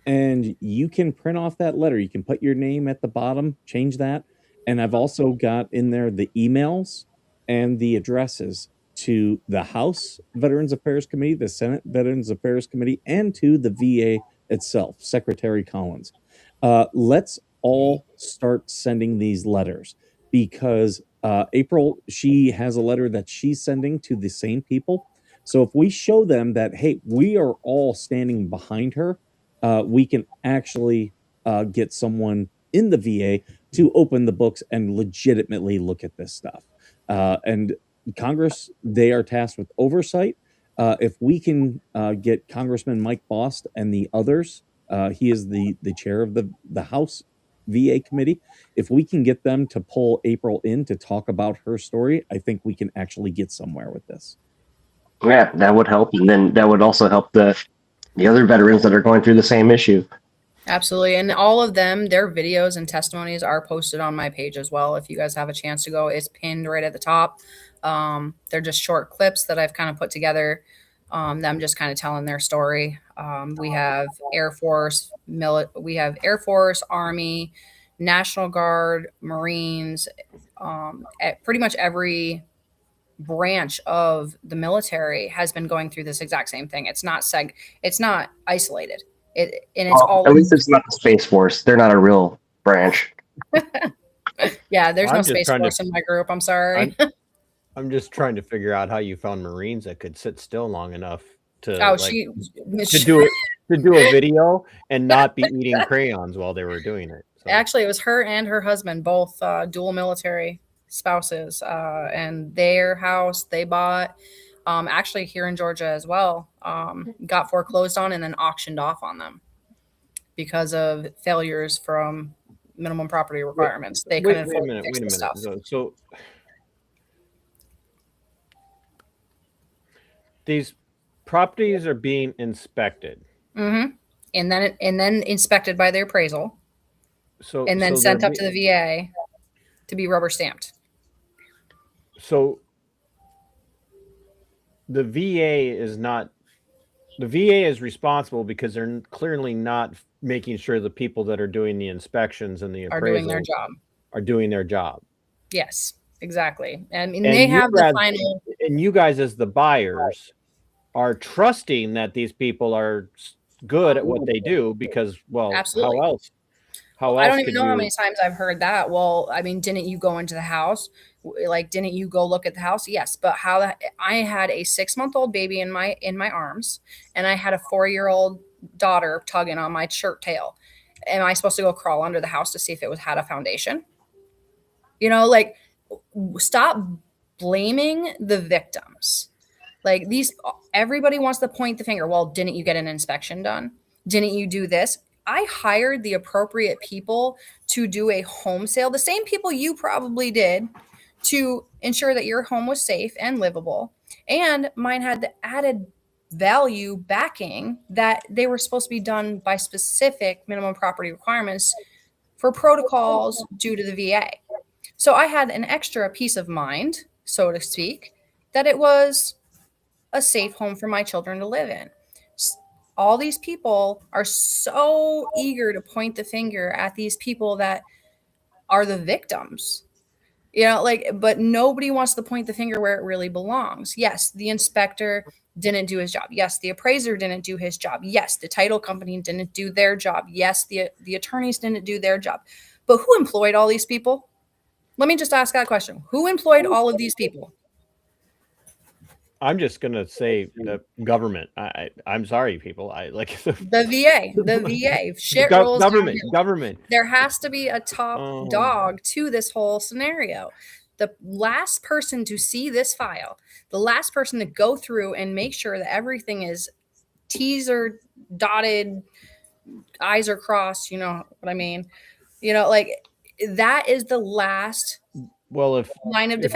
and you can print off that letter. You can put your name at the bottom, change that. And I've also got in there the emails and the addresses to the House Veterans Affairs Committee, the Senate Veterans Affairs Committee, and to the VA itself, Secretary Collins. Let's all start sending these letters, because April, she has a letter that she's sending to the same people. So if we show them that, hey, we are all standing behind her, we can actually get someone in the VA to open the books and legitimately look at this stuff. And Congress, they are tasked with oversight. If we can get Congressman Mike Bost and the others, he is the chair of the House VA committee. If we can get them to pull April in to talk about her story, I think we can actually get somewhere with this. Yeah, that would help, and then that would also help the other veterans that are going through the same issue. Absolutely. And all of them, their videos and testimonies are posted on my page as well. If you guys have a chance to go, it's pinned right at the top. They're just short clips that I've kind of put together. Them just kind of telling their story. We have Air Force, we have Air Force, Army, National Guard, Marines, pretty much every branch of the military has been going through this exact same thing. It's not isolated. At least it's not the Space Force. They're not a real branch. Yeah, there's no Space Force in my group. I'm sorry. I'm just trying to figure out how you found Marines that could sit still long enough to to do a video and not be eating crayons while they were doing it. So. Actually, it was her and her husband, both dual military spouses, and their house they bought. Actually here in Georgia as well, got foreclosed on and then auctioned off on them because of failures from minimum property requirements. They couldn't afford to fix the stuff. So these properties are being inspected. Mm-hmm. And then inspected by their appraisal. And then sent up to the VA to be rubber stamped. So the VA is responsible because they're clearly not making sure the people that are doing the inspections and the appraisal are doing their job. Yes, exactly. I mean, they have the final. And you guys, as the buyers, are trusting that these people are good at what they do because, well, absolutely. How else? I don't even know how many times I've heard that. Well, I mean, didn't you go into the house? Like, didn't you go look at the house? Yes, but I had a 6-month-old baby in my arms, and I had a 4-year-old daughter tugging on my shirt tail. Am I supposed to go crawl under the house to see if it had a foundation? You know, like, stop blaming the victims. Like, everybody wants to point the finger. Well, didn't you get an inspection done? Didn't you do this? I hired the appropriate people to do a home sale, the same people you probably did, to ensure that your home was safe and livable. And mine had the added value backing that they were supposed to be done by specific minimum property requirements for protocols due to the VA. So I had an extra peace of mind, so to speak, that it was a safe home for my children to live in. All these people are so eager to point the finger at these people that are the victims, you know, like, but nobody wants to point the finger where it really belongs. Yes, the inspector didn't do his job. Yes, the appraiser didn't do his job. Yes, the title company didn't do their job. Yes, the attorneys didn't do their job. But who employed all these people? Let me just ask that question. Who employed all of these people? I'm just gonna say the government. I'm sorry, people. I like the VA. The VA. Shit rolls government. There has to be a top dog to this whole scenario. The last person to see this file, the last person to go through and make sure that everything is T's are dotted, I's are crossed. You know what I mean? You know, like, that is the last. Well, if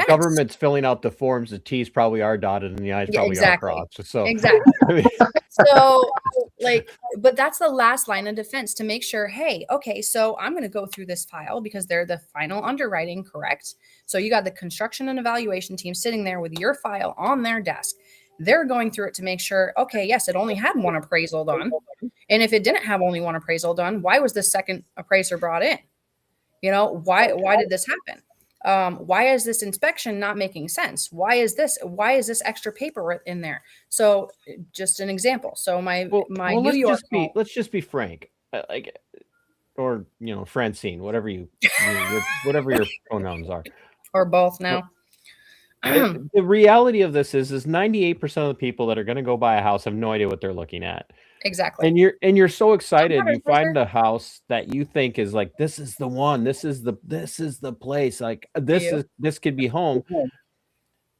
government's filling out the forms, the T's probably are dotted and the I's probably are crossed. So exactly. I mean. So, like, but that's the last line of defense to make sure, hey, okay, so I'm going to go through this file because they're the final underwriting, correct? So you got the construction and evaluation team sitting there with your file on their desk. They're going through it to make sure, okay, yes, it only had one appraisal done. And if it didn't have only one appraisal done, why was the second appraiser brought in? You know, why did this happen? Why is this inspection not making sense? Why is this extra paper in there? So just an example. So my New York let's just be frank, like, or, you know, Francine, whatever whatever your pronouns are, or both now. The reality of this is 98% of the people that are going to go buy a house have no idea what they're looking at. Exactly. And you're so excited. You find a house that you think is like, this is the one, this is the place. Like, this could be home.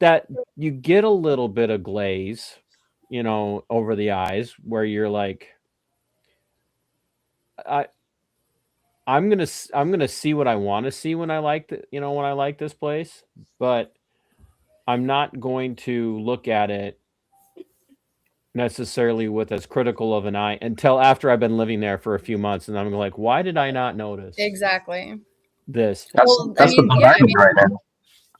that you get a little bit of glaze, you know, over the eyes, where you're like, I'm gonna see what I want to see when I like when I like this place, but I'm not going to look at it necessarily with as critical of an eye until after I've been living there for a few months, and I'm like, why did I not notice Exactly. this? That's right now.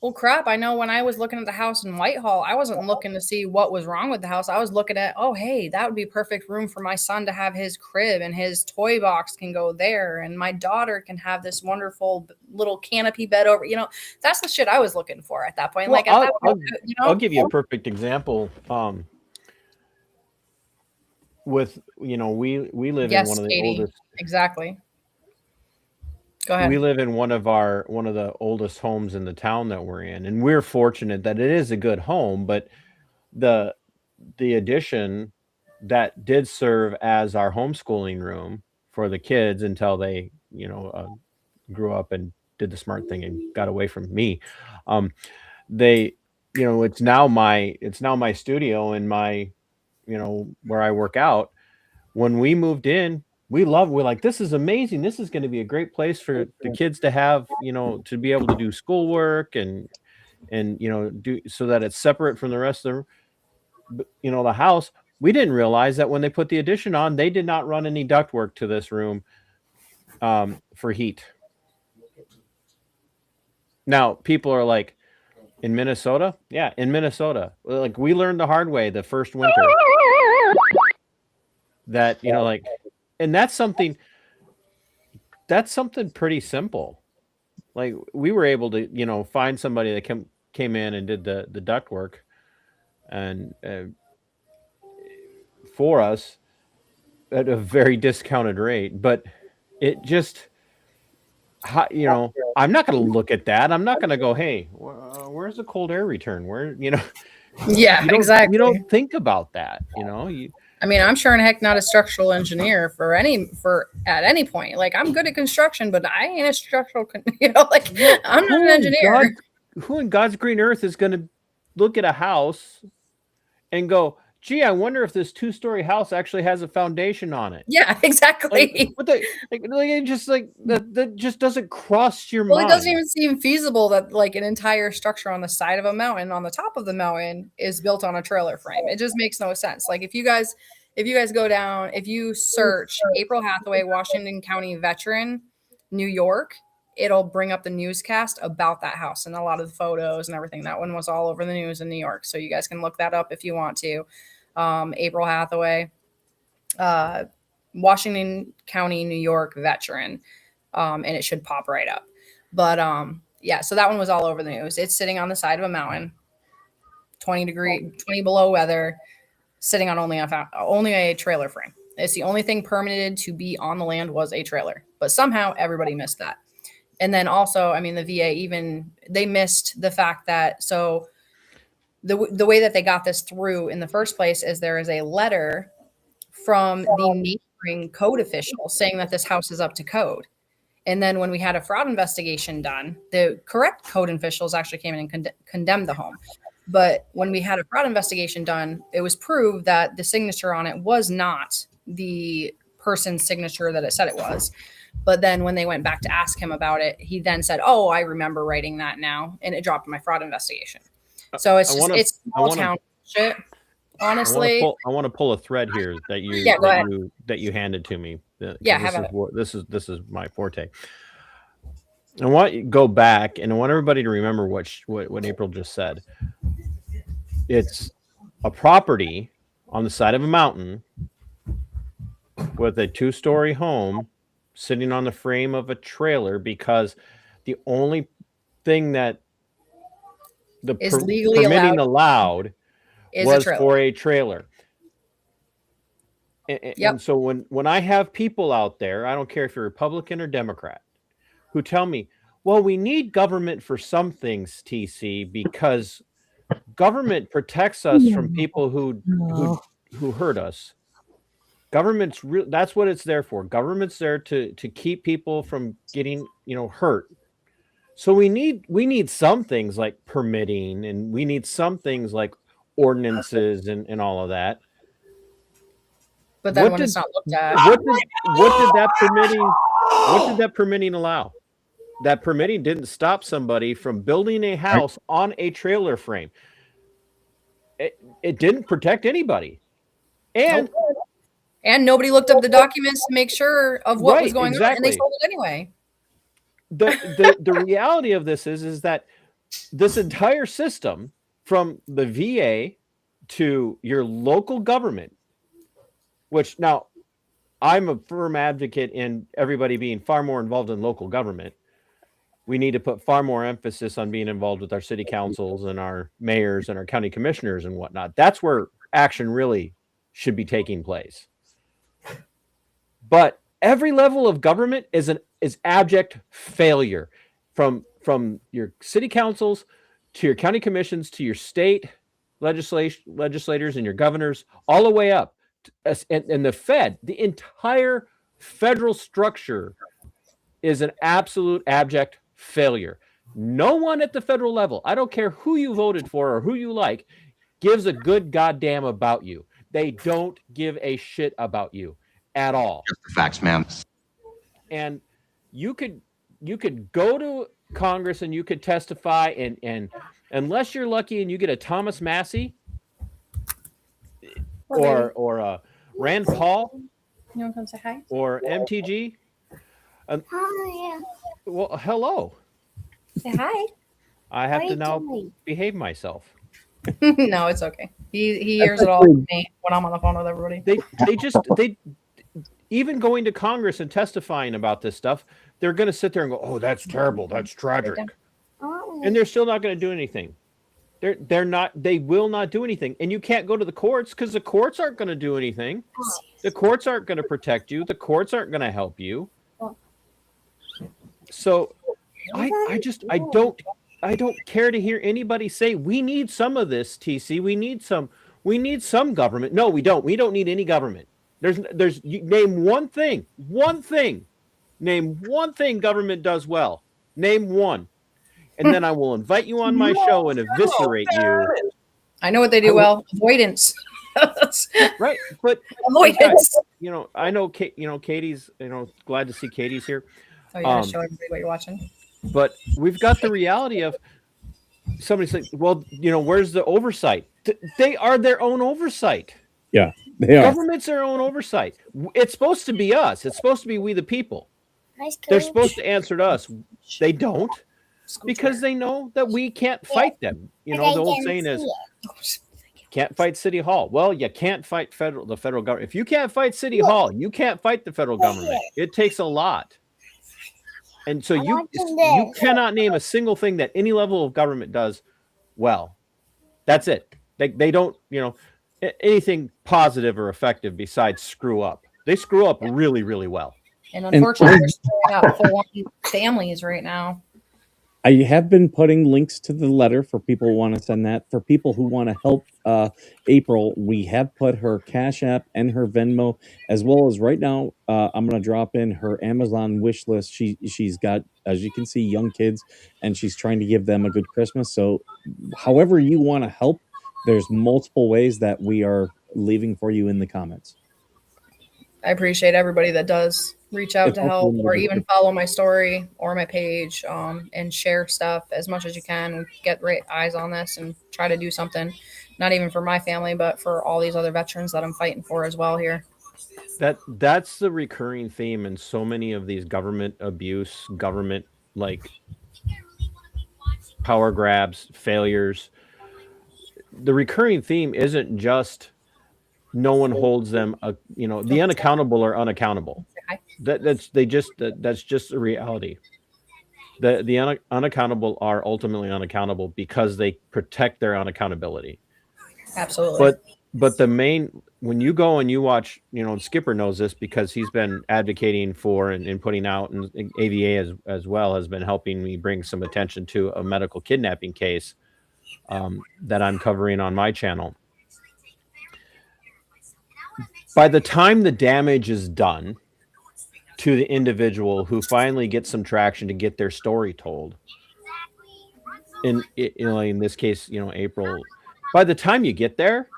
Well, crap. I know when I was looking at the house in Whitehall, I wasn't looking to see what was wrong with the house. I was looking at, oh, hey, that would be perfect room for my son to have his crib, and his toy box can go there. And my daughter can have this wonderful little canopy bed over. You know, that's the shit I was looking for at that point. Well, like, at that point, I'll give you a perfect example. With, we live in one of the oldest. Exactly. Go ahead. We live in one of the oldest homes in the town that we're in, and we're fortunate that it is a good home. But the addition that did serve as our homeschooling room for the kids until they, grew up and did the smart thing and got away from me. It's now my studio and my, where I work out. When we moved in, we're like, this is amazing. This is going to be a great place for the kids to have, to be able to do schoolwork and do so that it's separate from the rest of the house. We didn't realize that when they put the addition on, they did not run any ductwork to this room for heat. Now, people are like, in Minnesota? Yeah, in Minnesota. Like, we learned the hard way the first winter that, and that's something pretty simple. Like, we were able to, find somebody that came in and did the duct work and for us at a very discounted rate. But it just, I'm not going to look at that. I'm not going to go, hey, where's the cold air return? Where, yeah, exactly. You don't think about that, I mean, I'm sure in heck not a structural engineer at any point. Like, I'm good at construction, but I ain't a structural, I'm not an engineer. Who in God's green earth is going to look at a house and go, gee, I wonder if this 2-story house actually has a foundation on it? Yeah, exactly. It just that just doesn't cross your mind. Well, it doesn't even seem feasible that like an entire structure on the side of a mountain, on the top of the mountain, is built on a trailer frame. It just makes no sense. Like, if you guys go down, if you search April Hathaway, Washington County veteran, New York, it'll bring up the newscast about that house and a lot of the photos and everything. That one was all over the news in New York. So you guys can look that up if you want to. April Hathaway, Washington County, New York veteran. And it should pop right up. But yeah, so that one was all over the news. It's sitting on the side of a mountain, 20 below weather, sitting on only a trailer frame. It's the only thing permitted to be on the land was a trailer. But somehow everybody missed that. And then also, I mean, the VA they missed the fact that, so the way that they got this through in the first place is there is a letter from the neighboring code official saying that this house is up to code. And then when we had a fraud investigation done, the correct code officials actually came in and condemned the home. But when we had a fraud investigation done, it was proved that the signature on it was not the person's signature that it said it was. But then when they went back to ask him about it, he then said, oh, I remember writing that now. And it dropped my fraud investigation. So it's it's small town shit. Honestly, I want to pull a thread here that you handed to me. This is my forte. I want you to go back and I want everybody to remember what April just said. It's a property on the side of a mountain with a 2-story home sitting on the frame of a trailer because the only thing that the permitting allowed was for a trailer. And so when I have people out there, I don't care if you're Republican or Democrat, who tell me, well, we need government for some things, TC, because government protects us from people who hurt us. Government's that's what it's there for. Government's there to keep people from getting, hurt. So we need some things like permitting, and we need some things like ordinances and all of that. But then when it's not looked at, what did that permitting allow? That permitting didn't stop somebody from building a house on a trailer frame. It didn't protect anybody. And nobody looked up the documents to make sure of what was going on, and they sold it anyway. The reality of this is that this entire system, from the VA to your local government, which now I'm a firm advocate in everybody being far more involved in local government. We need to put far more emphasis on being involved with our city councils and our mayors and our county commissioners and whatnot. That's where action really should be taking place. But every level of government is abject failure, from your city councils to your county commissions to your state legislators and your governors, all the way up. And the Fed, the entire federal structure is an absolute abject failure. No one at the federal level, I don't care who you voted for or who you like, gives a good goddamn about you. They don't give a shit about you at all. Just the facts, ma'am. And you could go to Congress and you could testify, and unless you're lucky and you get a Thomas Massey or a Rand Paul, you want to come say hi? Or MTG. Hi. Well, hello. Say hi. I have to now behave myself. No, it's okay. He hears it all from me when I'm on the phone with everybody. They even going to Congress and testifying about this stuff, they're going to sit there and go, "Oh, that's terrible. That's tragic," and they're still not going to do anything. They will not do anything. And you can't go to the courts because the courts aren't going to do anything. The courts aren't going to protect you. The courts aren't going to help you. So I don't care to hear anybody say we need some of this, TC. We need some government. No, we don't. We don't need any government. Name one thing. Name one thing government does well. Name one. And then I will invite you on my show and eviscerate you. I know what they do well. Avoidance. Right. But avoidance. I know Katie's, glad to see Katie's here. Oh, you gotta show everybody what you're watching. But we've got the reality of somebody saying, well, where's the oversight? They are their own oversight. Yeah, they are. Government's their own oversight. It's supposed to be us. It's supposed to be we the people. They're supposed to answer to us. They don't, because they know that we can't fight them. The old saying is, can't fight City Hall. Well, you can't fight the federal government. If you can't fight City Hall, you can't fight the federal government. It takes a lot. And so you cannot name a single thing that any level of government does well. That's it. They don't, anything positive or effective besides screw up. They screw up really, really well. And unfortunately, they're screwing up full-on families right now. I have been putting links to the letter for people who want to send that. For people who want to help April, we have put her Cash App and her Venmo, as well as right now, I'm going to drop in her Amazon wish list. She's got, as you can see, young kids, and she's trying to give them a good Christmas. So however you want to help, there's multiple ways that we are leaving for you in the comments. I appreciate everybody that does reach out to help, or even follow my story or my page, and share stuff as much as you can, and get eyes on this and try to do something, not even for my family, but for all these other veterans that I'm fighting for as well here. That's the recurring theme in so many of these government abuse, government power grabs, failures. The recurring theme isn't just no one holds them, the unaccountable are unaccountable. That's just a reality. The unaccountable are ultimately unaccountable because they protect their unaccountability. Absolutely. But when you go and you watch, Skipper knows this because he's been advocating for and putting out, and AVA as well has been helping me bring some attention to a medical kidnapping case that I'm covering on my channel. By the time the damage is done to the individual who finally gets some traction to get their story told, in this case, April, by the time you get there,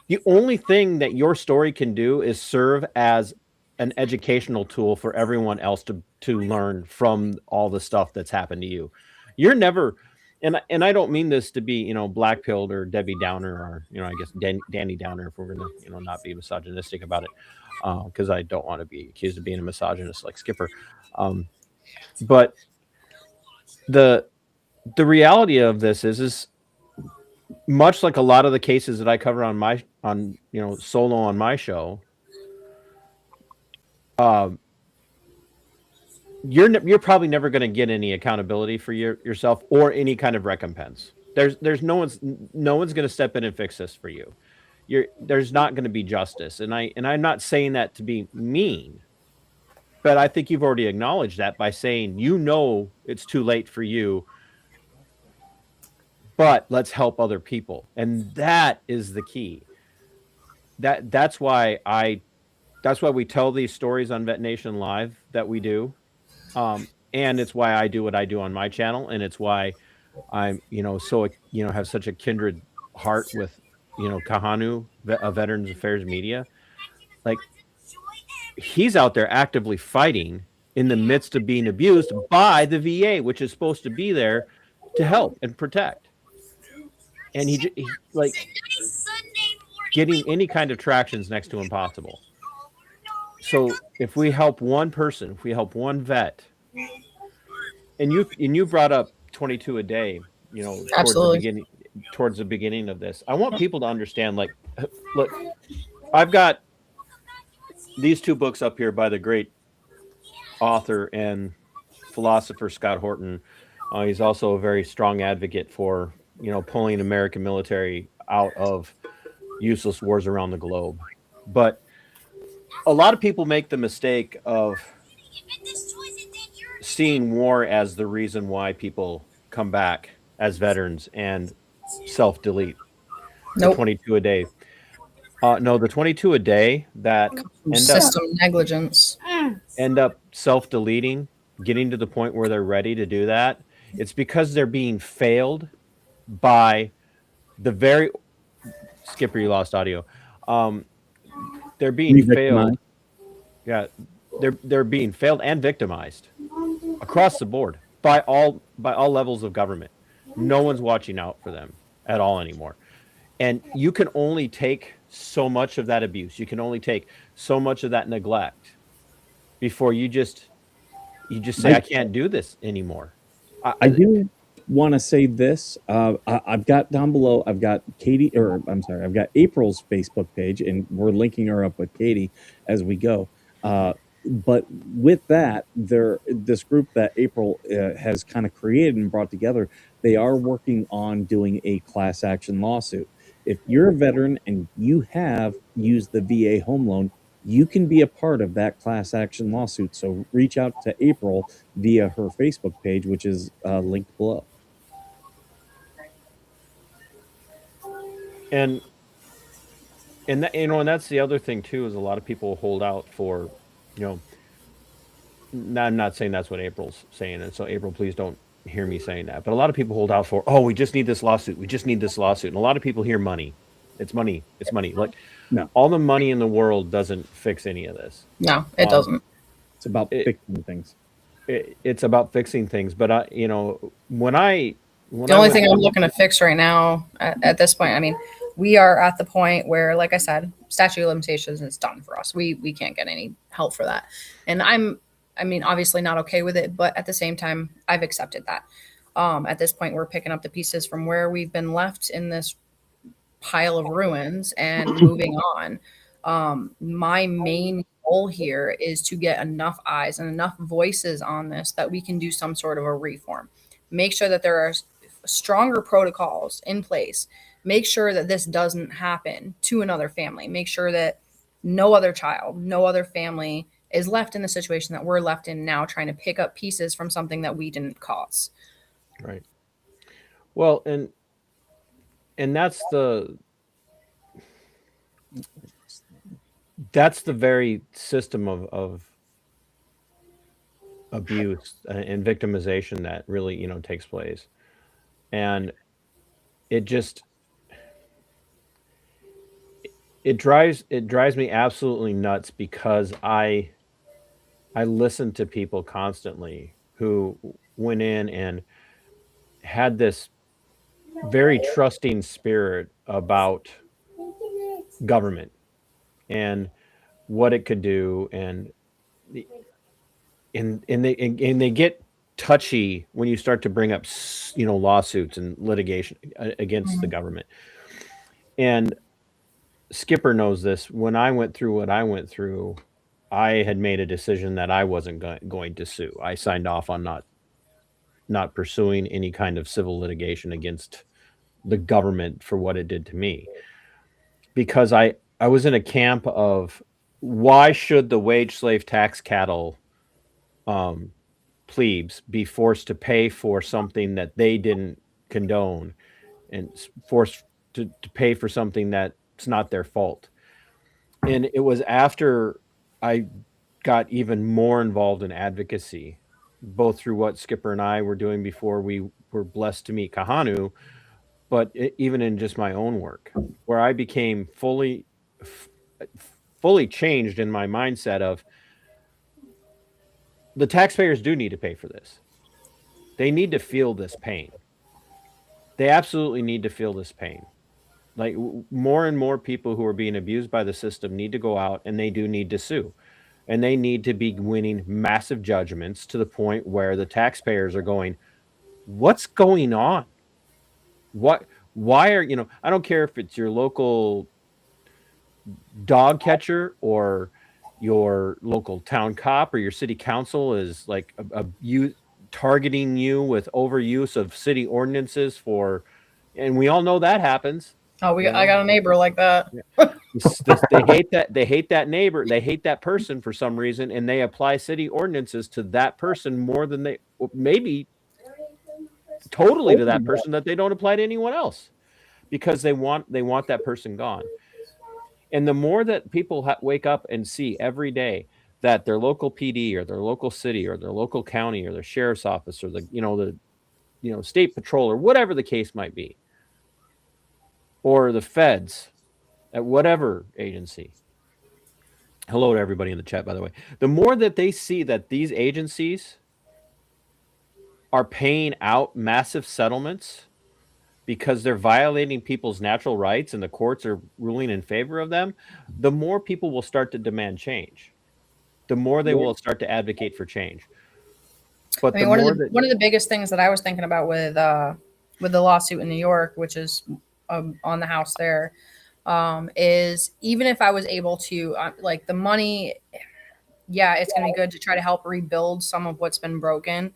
the only thing that your story can do is serve as an educational tool for everyone else to learn from all the stuff that's happened to you. You're never, and I don't mean this to be, black pilled or Debbie Downer or, I guess Danny Downer, if we're gonna, not be misogynistic about it, because I don't want to be accused of being a misogynist like Skipper. But the reality of this is much like a lot of the cases that I cover on solo on my show. You're probably never going to get any accountability for yourself or any kind of recompense. There's no one's going to step in and fix this for you. There's not going to be justice, and I'm not saying that to be mean, but I think you've already acknowledged that by saying it's too late for you, but let's help other people, and that is the key. That's why we tell these stories on Vet Nation Live that we do. And it's why I do what I do on my channel, and it's why I'm, so have such a kindred heart with, Kahanu, Veterans Affairs Media. Like, he's out there actively fighting in the midst of being abused by the VA, which is supposed to be there to help and protect. And he like getting any kind of traction is next to impossible. So if we help one person, if we help one vet, and you brought up 22 a day, towards the beginning of this, I want people to understand, like, look, I've got these two books up here by the great author and philosopher Scott Horton. He's also a very strong advocate for, pulling American military out of useless wars around the globe. But a lot of people make the mistake of seeing war as the reason why people come back as veterans and self-delete. Nope. The 22 a day. No, the 22 a day that negligence end up self-deleting, getting to the point where they're ready to do that. It's because they're being failed by the very Skipper. You lost audio. They're being failed. Yeah, they're being failed and victimized across the board by all levels of government. No one's watching out for them at all anymore. And you can only take so much of that abuse. You can only take so much of that neglect before you just say, I can't do this anymore. I do want to say this. I've got down below, I've got I've got April's Facebook page, and we're linking her up with Katie as we go. But with that, this group that April has kind of created and brought together, they are working on doing a class action lawsuit. If you're a veteran and you have used the VA home loan, you can be a part of that class action lawsuit. So reach out to April via her Facebook page, which is linked below. And that, and that's the other thing too, is a lot of people hold out for, I'm not saying that's what April's saying, and so April, please don't hear me saying that. But a lot of people hold out for, we just need this lawsuit. We just need this lawsuit. And a lot of people hear money. It's money. It's money. Like, no, all the money in the world doesn't fix any of this. No, it doesn't. It's about fixing things. It's about fixing things. But the only thing I'm looking to fix right now at this point, I mean, we are at the point where, like I said, statute of limitations is done for us. We can't get any help for that. And I'm obviously not okay with it, but at the same time, I've accepted that. At this point, we're picking up the pieces from where we've been left in this pile of ruins and moving on. My main goal here is to get enough eyes and enough voices on this that we can do some sort of a reform. Make sure that there are stronger protocols in place. Make sure that this doesn't happen to another family. Make sure that no other child, no other family is left in the situation that we're left in now, trying to pick up pieces from something that we didn't cause. Right. Well, and that's the very system of abuse and victimization that really, takes place. And it just it drives me absolutely nuts because I listen to people constantly who went in and had this very trusting spirit about government and what it could do, and they get touchy when you start to bring up lawsuits and litigation against the government. And Skipper knows this. When I went through what I went through, I had made a decision that I wasn't going to sue. I signed off on not pursuing any kind of civil litigation against the government for what it did to me, because I was in a camp of, why should the wage slave tax cattle plebes be forced to pay for something that they didn't condone, and forced to pay for something that's not their fault. And it was after I got even more involved in advocacy, both through what Skipper and I were doing before we were blessed to meet Kahanu, but even in just my own work, where I became fully changed in my mindset of, the taxpayers do need to pay for this. They need to feel this pain. They absolutely need to feel this pain. Like, more and more people who are being abused by the system need to go out, and they do need to sue. And they need to be winning massive judgments to the point where the taxpayers are going, what's going on? Why are, I don't care if it's your local dog catcher or your local town cop or your city council is like you targeting you with overuse of city ordinances and we all know that happens. Oh, I got a neighbor like that. They hate that neighbor. They hate that person for some reason, and they apply city ordinances to that person more than they maybe totally to that person that they don't apply to anyone else, because they want that person gone. And the more that people wake up and see every day that their local PD or their local city or their local county or their sheriff's office or the state patrol or whatever the case might be, or the feds at whatever agency. Hello to everybody in the chat, by the way. The more that they see that these agencies are paying out massive settlements because they're violating people's natural rights and the courts are ruling in favor of them, the more people will start to demand change. The more they will start to advocate for change. But one of the biggest things that I was thinking about with the lawsuit in New York, which is on the house there, is even if I was able to, like, the money, yeah, it's going to be good to try to help rebuild some of what's been broken.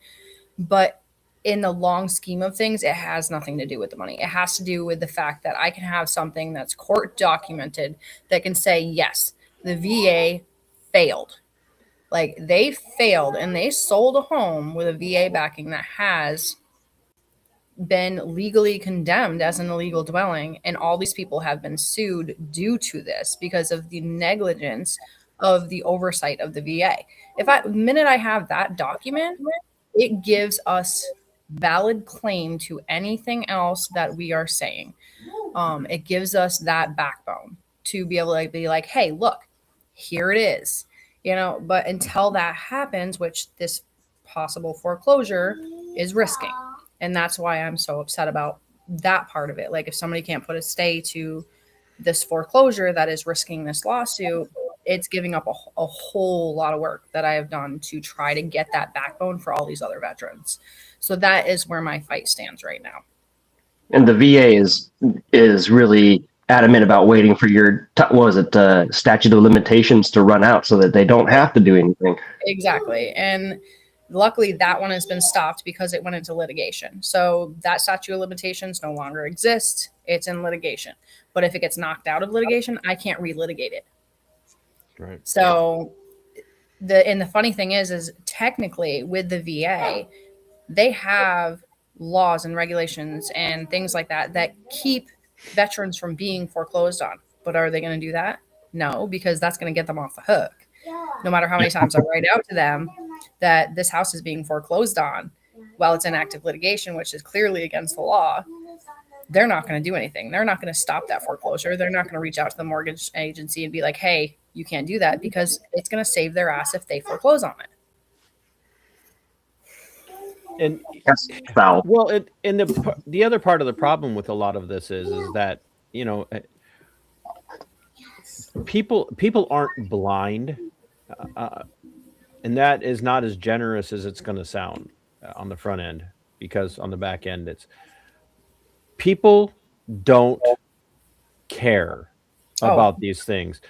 But in the long scheme of things, it has nothing to do with the money. It has to do with the fact that I can have something that's court documented that can say, yes, the VA failed. Like, they failed and they sold a home with a VA backing that has been legally condemned as an illegal dwelling, and all these people have been sued due to this because of the negligence of the oversight of the VA. The minute I have that document, it gives us valid claim to anything else that we are saying. It gives us that backbone to be able to be like, hey, look, here it is, but until that happens, which this possible foreclosure is risking. And that's why I'm so upset about that part of it. Like, if somebody can't put a stay to this foreclosure that is risking this lawsuit, it's giving up a whole lot of work that I have done to try to get that backbone for all these other veterans. So that is where my fight stands right now. And the VA is really adamant about waiting for your statute of limitations to run out so that they don't have to do anything. Exactly. And luckily that one has been stopped because it went into litigation. So that statute of limitations no longer exists. It's in litigation. But if it gets knocked out of litigation, I can't relitigate it. Right. So the funny thing is technically with the VA, they have laws and regulations and things like that keep veterans from being foreclosed on. But are they going to do that? No, because that's going to get them off the hook. No matter how many times I write out to them that this house is being foreclosed on, while it's in active litigation, which is clearly against the law, they're not going to do anything. They're not going to stop that foreclosure. They're not going to reach out to the mortgage agency and be like, hey, you can't do that, because it's going to save their ass if they foreclose on it. And That's foul. well, and the other part of the problem with a lot of this is that, you know, people aren't blind, and that is not as generous as it's going to sound on the front end, because on the back end, it's people don't care about these things.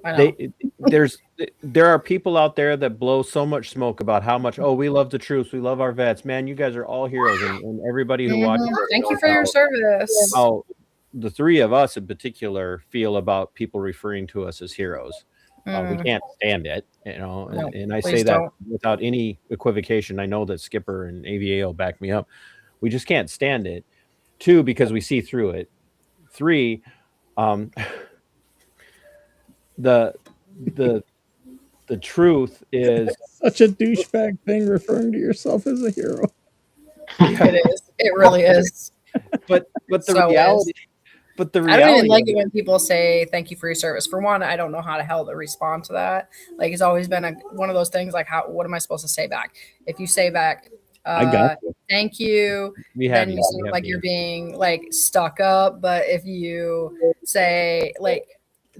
There are people out there that blow so much smoke about how much, we love the troops, we love our vets, man, you guys are all heroes, and everybody who watches thank you for your service. How the three of us in particular feel about people referring to us as heroes. We can't stand it, you know, and I say that without any equivocation. I know that Skipper and AVA will back me up. We just can't stand it. 2, because we see through it. 3, the truth is such a douchebag thing, referring to yourself as a hero. It is. It really is. But the reality. But the reality, I don't even like it when people say thank you for your service. For one, I don't know how the hell to respond to that. Like, it's always been one of those things. Like, what am I supposed to say back? If you say back, I got you. Thank you, then you sound like you're being like stuck up. But if you say like,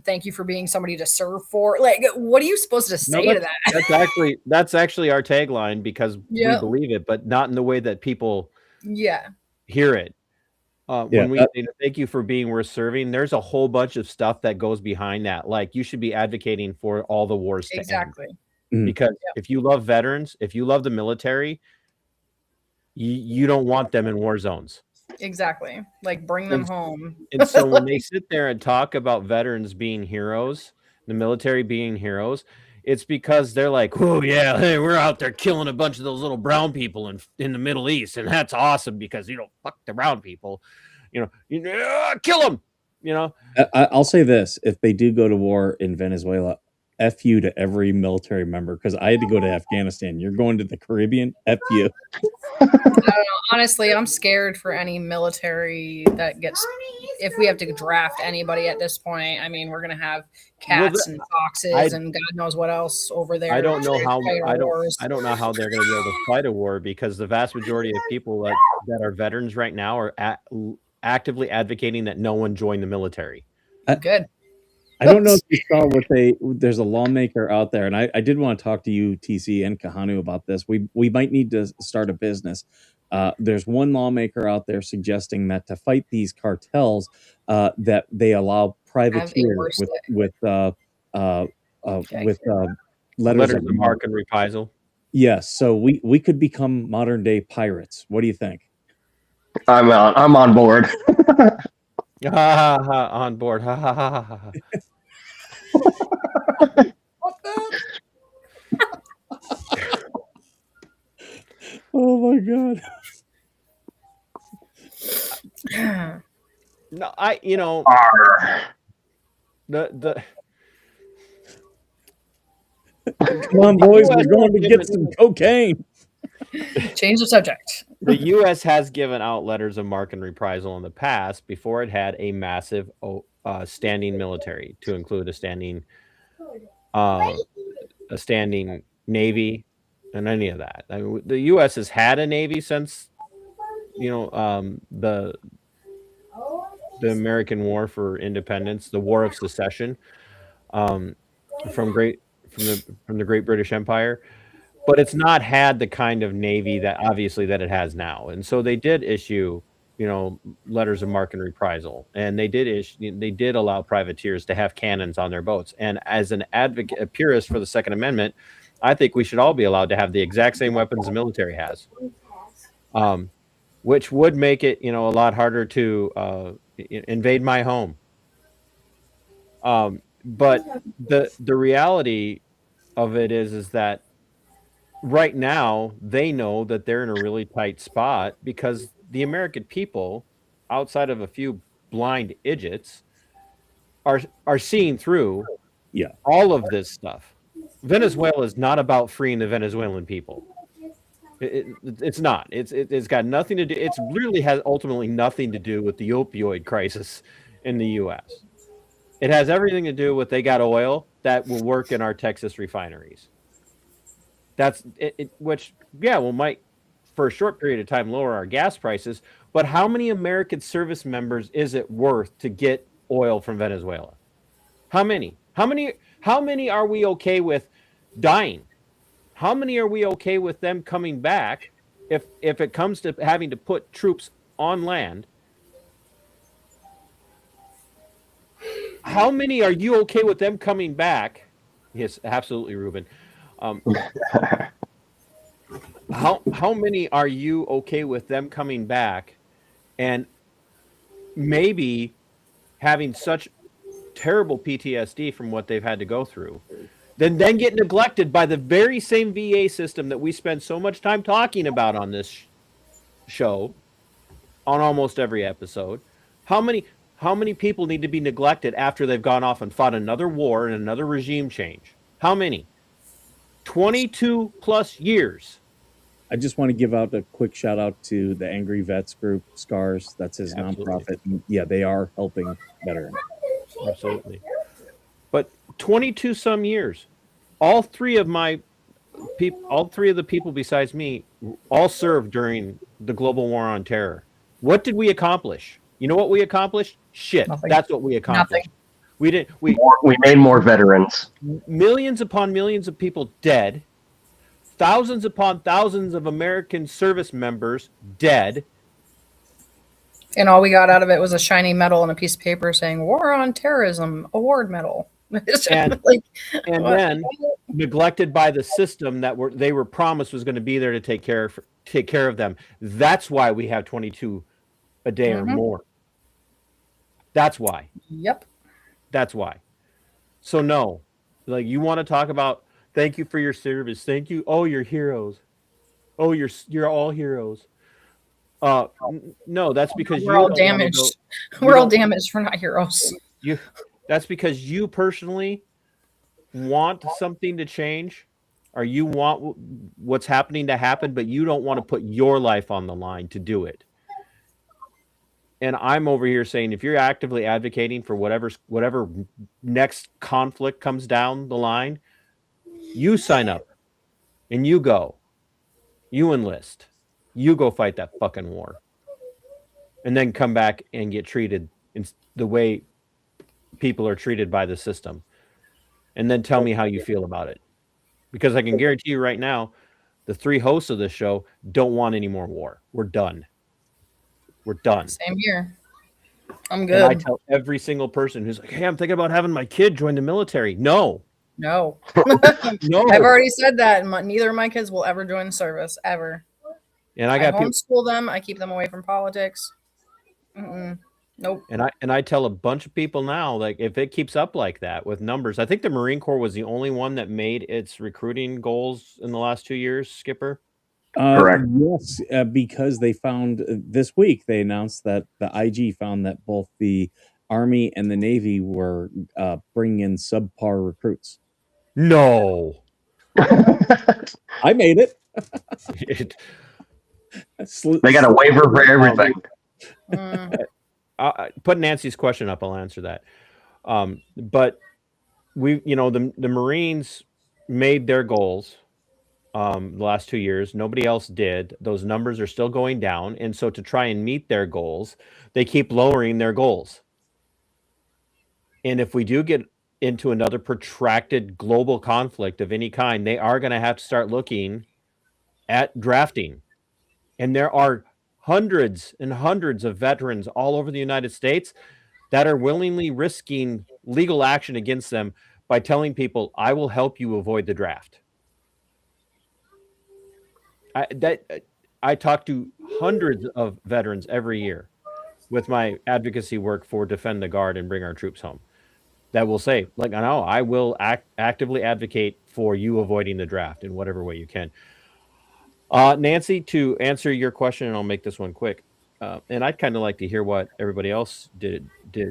thank you for being somebody to serve for, like, what are you supposed to say to that? That's actually our tagline, because we believe it, but not in the way that people hear it. When we say thank you for being worth serving, there's a whole bunch of stuff that goes behind that. Like, you should be advocating for all the wars to end. Because if you love veterans, if you love the military, you don't want them in war zones. Exactly. Like, bring them home. And so when they sit there and talk about veterans being heroes, the military being heroes, it's because they're like, oh yeah, hey, we're out there killing a bunch of those little brown people in the Middle East, and that's awesome because, you know, fuck the brown people, you know, kill them, you know. I'll say this: if they do go to war in Venezuela, F you to every military member, because I had to go to Afghanistan. You're going to the Caribbean, F you. I don't know. Honestly, I'm scared for any military that gets, if we have to draft anybody at this point. I mean, we're going to have cats and foxes and God knows what else over there. I don't know how they're going to be able to fight a war, because the vast majority of people that are veterans right now are actively advocating that no one join the military. Good. I don't know if you saw there's a lawmaker out there, and I did want to talk to you, TC, and Kahanu about this. We might need to start a business. There's one lawmaker out there suggesting that to fight these cartels, that they allow privateers with letters of marque and reprisal. Yes, so we could become modern day pirates. What do you think? I'm on board. On board. Oh my god. No, the come on, boys, we're going to get some cocaine. Change the subject. The U.S. has given out letters of marque and reprisal in the past, before it had a massive standing military, to include a standing Navy and any of that. I mean, the U.S. has had a Navy since, the American War for Independence, the War of Secession, from the Great British Empire. But it's not had the kind of Navy that it has now. And so they did issue, letters of marque and reprisal, and they did allow privateers to have cannons on their boats. And as an advocate, a purist for the Second Amendment, I think we should all be allowed to have the exact same weapons the military has, which would make it, a lot harder to invade my home. But the reality of it is that right now they know that they're in a really tight spot, because the American people, outside of a few blind idiots, are seeing through all of this stuff. Venezuela is not about freeing the Venezuelan people. It's not. It's got nothing to do. It's really has ultimately nothing to do with the opioid crisis in the U.S. It has everything to do with they got oil that will work in our Texas refineries. That's it, which, yeah, well, might for a short period of time lower our gas prices. But how many American service members is it worth to get oil from Venezuela? How many? How many are we okay with dying? How many are we okay with them coming back if it comes to having to put troops on land? How many are you okay with them coming back? Yes, absolutely, Ruben. How many are you okay with them coming back and maybe having such terrible PTSD from what they've had to go through, then get neglected by the very same VA system that we spend so much time talking about on this show, on almost every episode? How many people need to be neglected after they've gone off and fought another war and another regime change? How many? 22 plus years. I just want to give out a quick shout out to the Angry Vets group, SCARS. That's his nonprofit. And yeah, they are helping veterans. Absolutely. But 22 some years, all three of the people besides me all served during the global war on terror. What did we accomplish? You know what we accomplished? Shit. Nothing. That's what we accomplished. Nothing. We made more veterans. Millions upon millions of people dead. Thousands upon thousands of American service members dead. And all we got out of it was a shiny medal and a piece of paper saying "War on Terrorism Award Medal." And then neglected by the system that they were promised was going to be there to take care of them. That's why we have 22 a day or more. That's why. Yep. That's why. So no, like, you want to talk about thank you for your service. Thank you. Oh, you're heroes. Oh, you're all heroes. No, that's because we're all damaged. We're all damaged. We're not heroes. That's because you personally want something to change, or you want what's happening to happen, but you don't want to put your life on the line to do it. And I'm over here saying, if you're actively advocating for whatever next conflict comes down the line, you sign up and you go. You enlist. You go fight that fucking war. And then come back and get treated in the way people are treated by the system. And then tell me how you feel about it. Because I can guarantee you right now, the three hosts of this show don't want any more war. We're done. We're done. Same here. I'm good. And I tell every single person who's like, hey, I'm thinking about having my kid join the military. No. No. No. I've already said that. Neither of my kids will ever join the service, ever. And I homeschool them. I keep them away from politics. Nope. And I tell a bunch of people now, like, if it keeps up like that with numbers, I think the Marine Corps was the only one that made its recruiting goals in the last 2 years, Skipper. Correct. Yes, because they found this week, they announced that the IG found that both the Army and the Navy were bringing in subpar recruits. No. I made it. They got a waiver for everything. Put Nancy's question up. I'll answer that. But the Marines made their goals the last 2 years. Nobody else did. Those numbers are still going down. And so to try and meet their goals, they keep lowering their goals. And if we do get into another protracted global conflict of any kind, they are going to have to start looking at drafting. And there are hundreds and hundreds of veterans all over the United States that are willingly risking legal action against them by telling people, I will help you avoid the draft. I talk to hundreds of veterans every year with my advocacy work for Defend the Guard and Bring Our Troops Home that will say, like, I know I will actively advocate for you avoiding the draft in whatever way you can. Nancy, to answer your question, and I'll make this one quick, and I'd kind of like to hear what everybody else did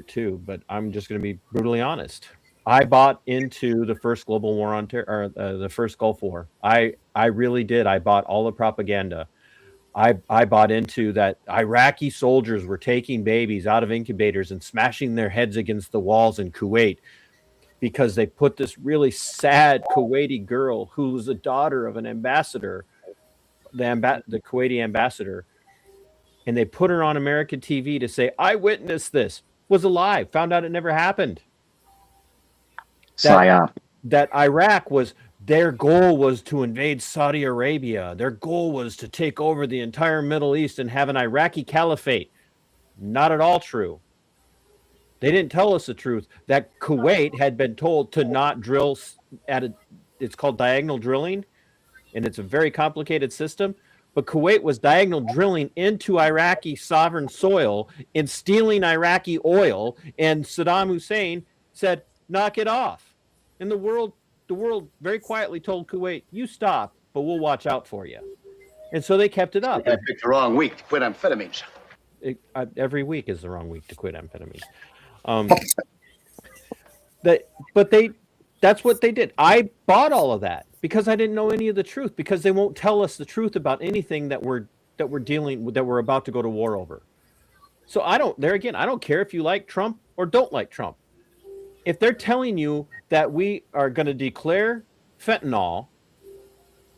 too, but I'm just going to be brutally honest. I bought into the first global war on terror, or the first Gulf War. I really did. I bought all the propaganda. I bought into that Iraqi soldiers were taking babies out of incubators and smashing their heads against the walls in Kuwait because they put this really sad Kuwaiti girl who was the daughter of an ambassador, the Kuwaiti ambassador, and they put her on American TV to say, I witnessed this, was alive, found out it never happened. That Iraq was, their goal was to invade Saudi Arabia. Their goal was to take over the entire Middle East and have an Iraqi caliphate. Not at all true. They didn't tell us the truth. That Kuwait had been told to not drill it's called diagonal drilling, and it's a very complicated system. But Kuwait was diagonal drilling into Iraqi sovereign soil and stealing Iraqi oil. And Saddam Hussein said, knock it off. And the world very quietly told Kuwait, you stop, but we'll watch out for you. And so they kept it up. I picked the wrong week to quit amphetamines. Every week is the wrong week to quit amphetamines. That's what they did. I bought all of that because I didn't know any of the truth, because they won't tell us the truth about anything that we're about to go to war over. So I don't care if you like Trump or don't like Trump. If they're telling you that we are going to declare fentanyl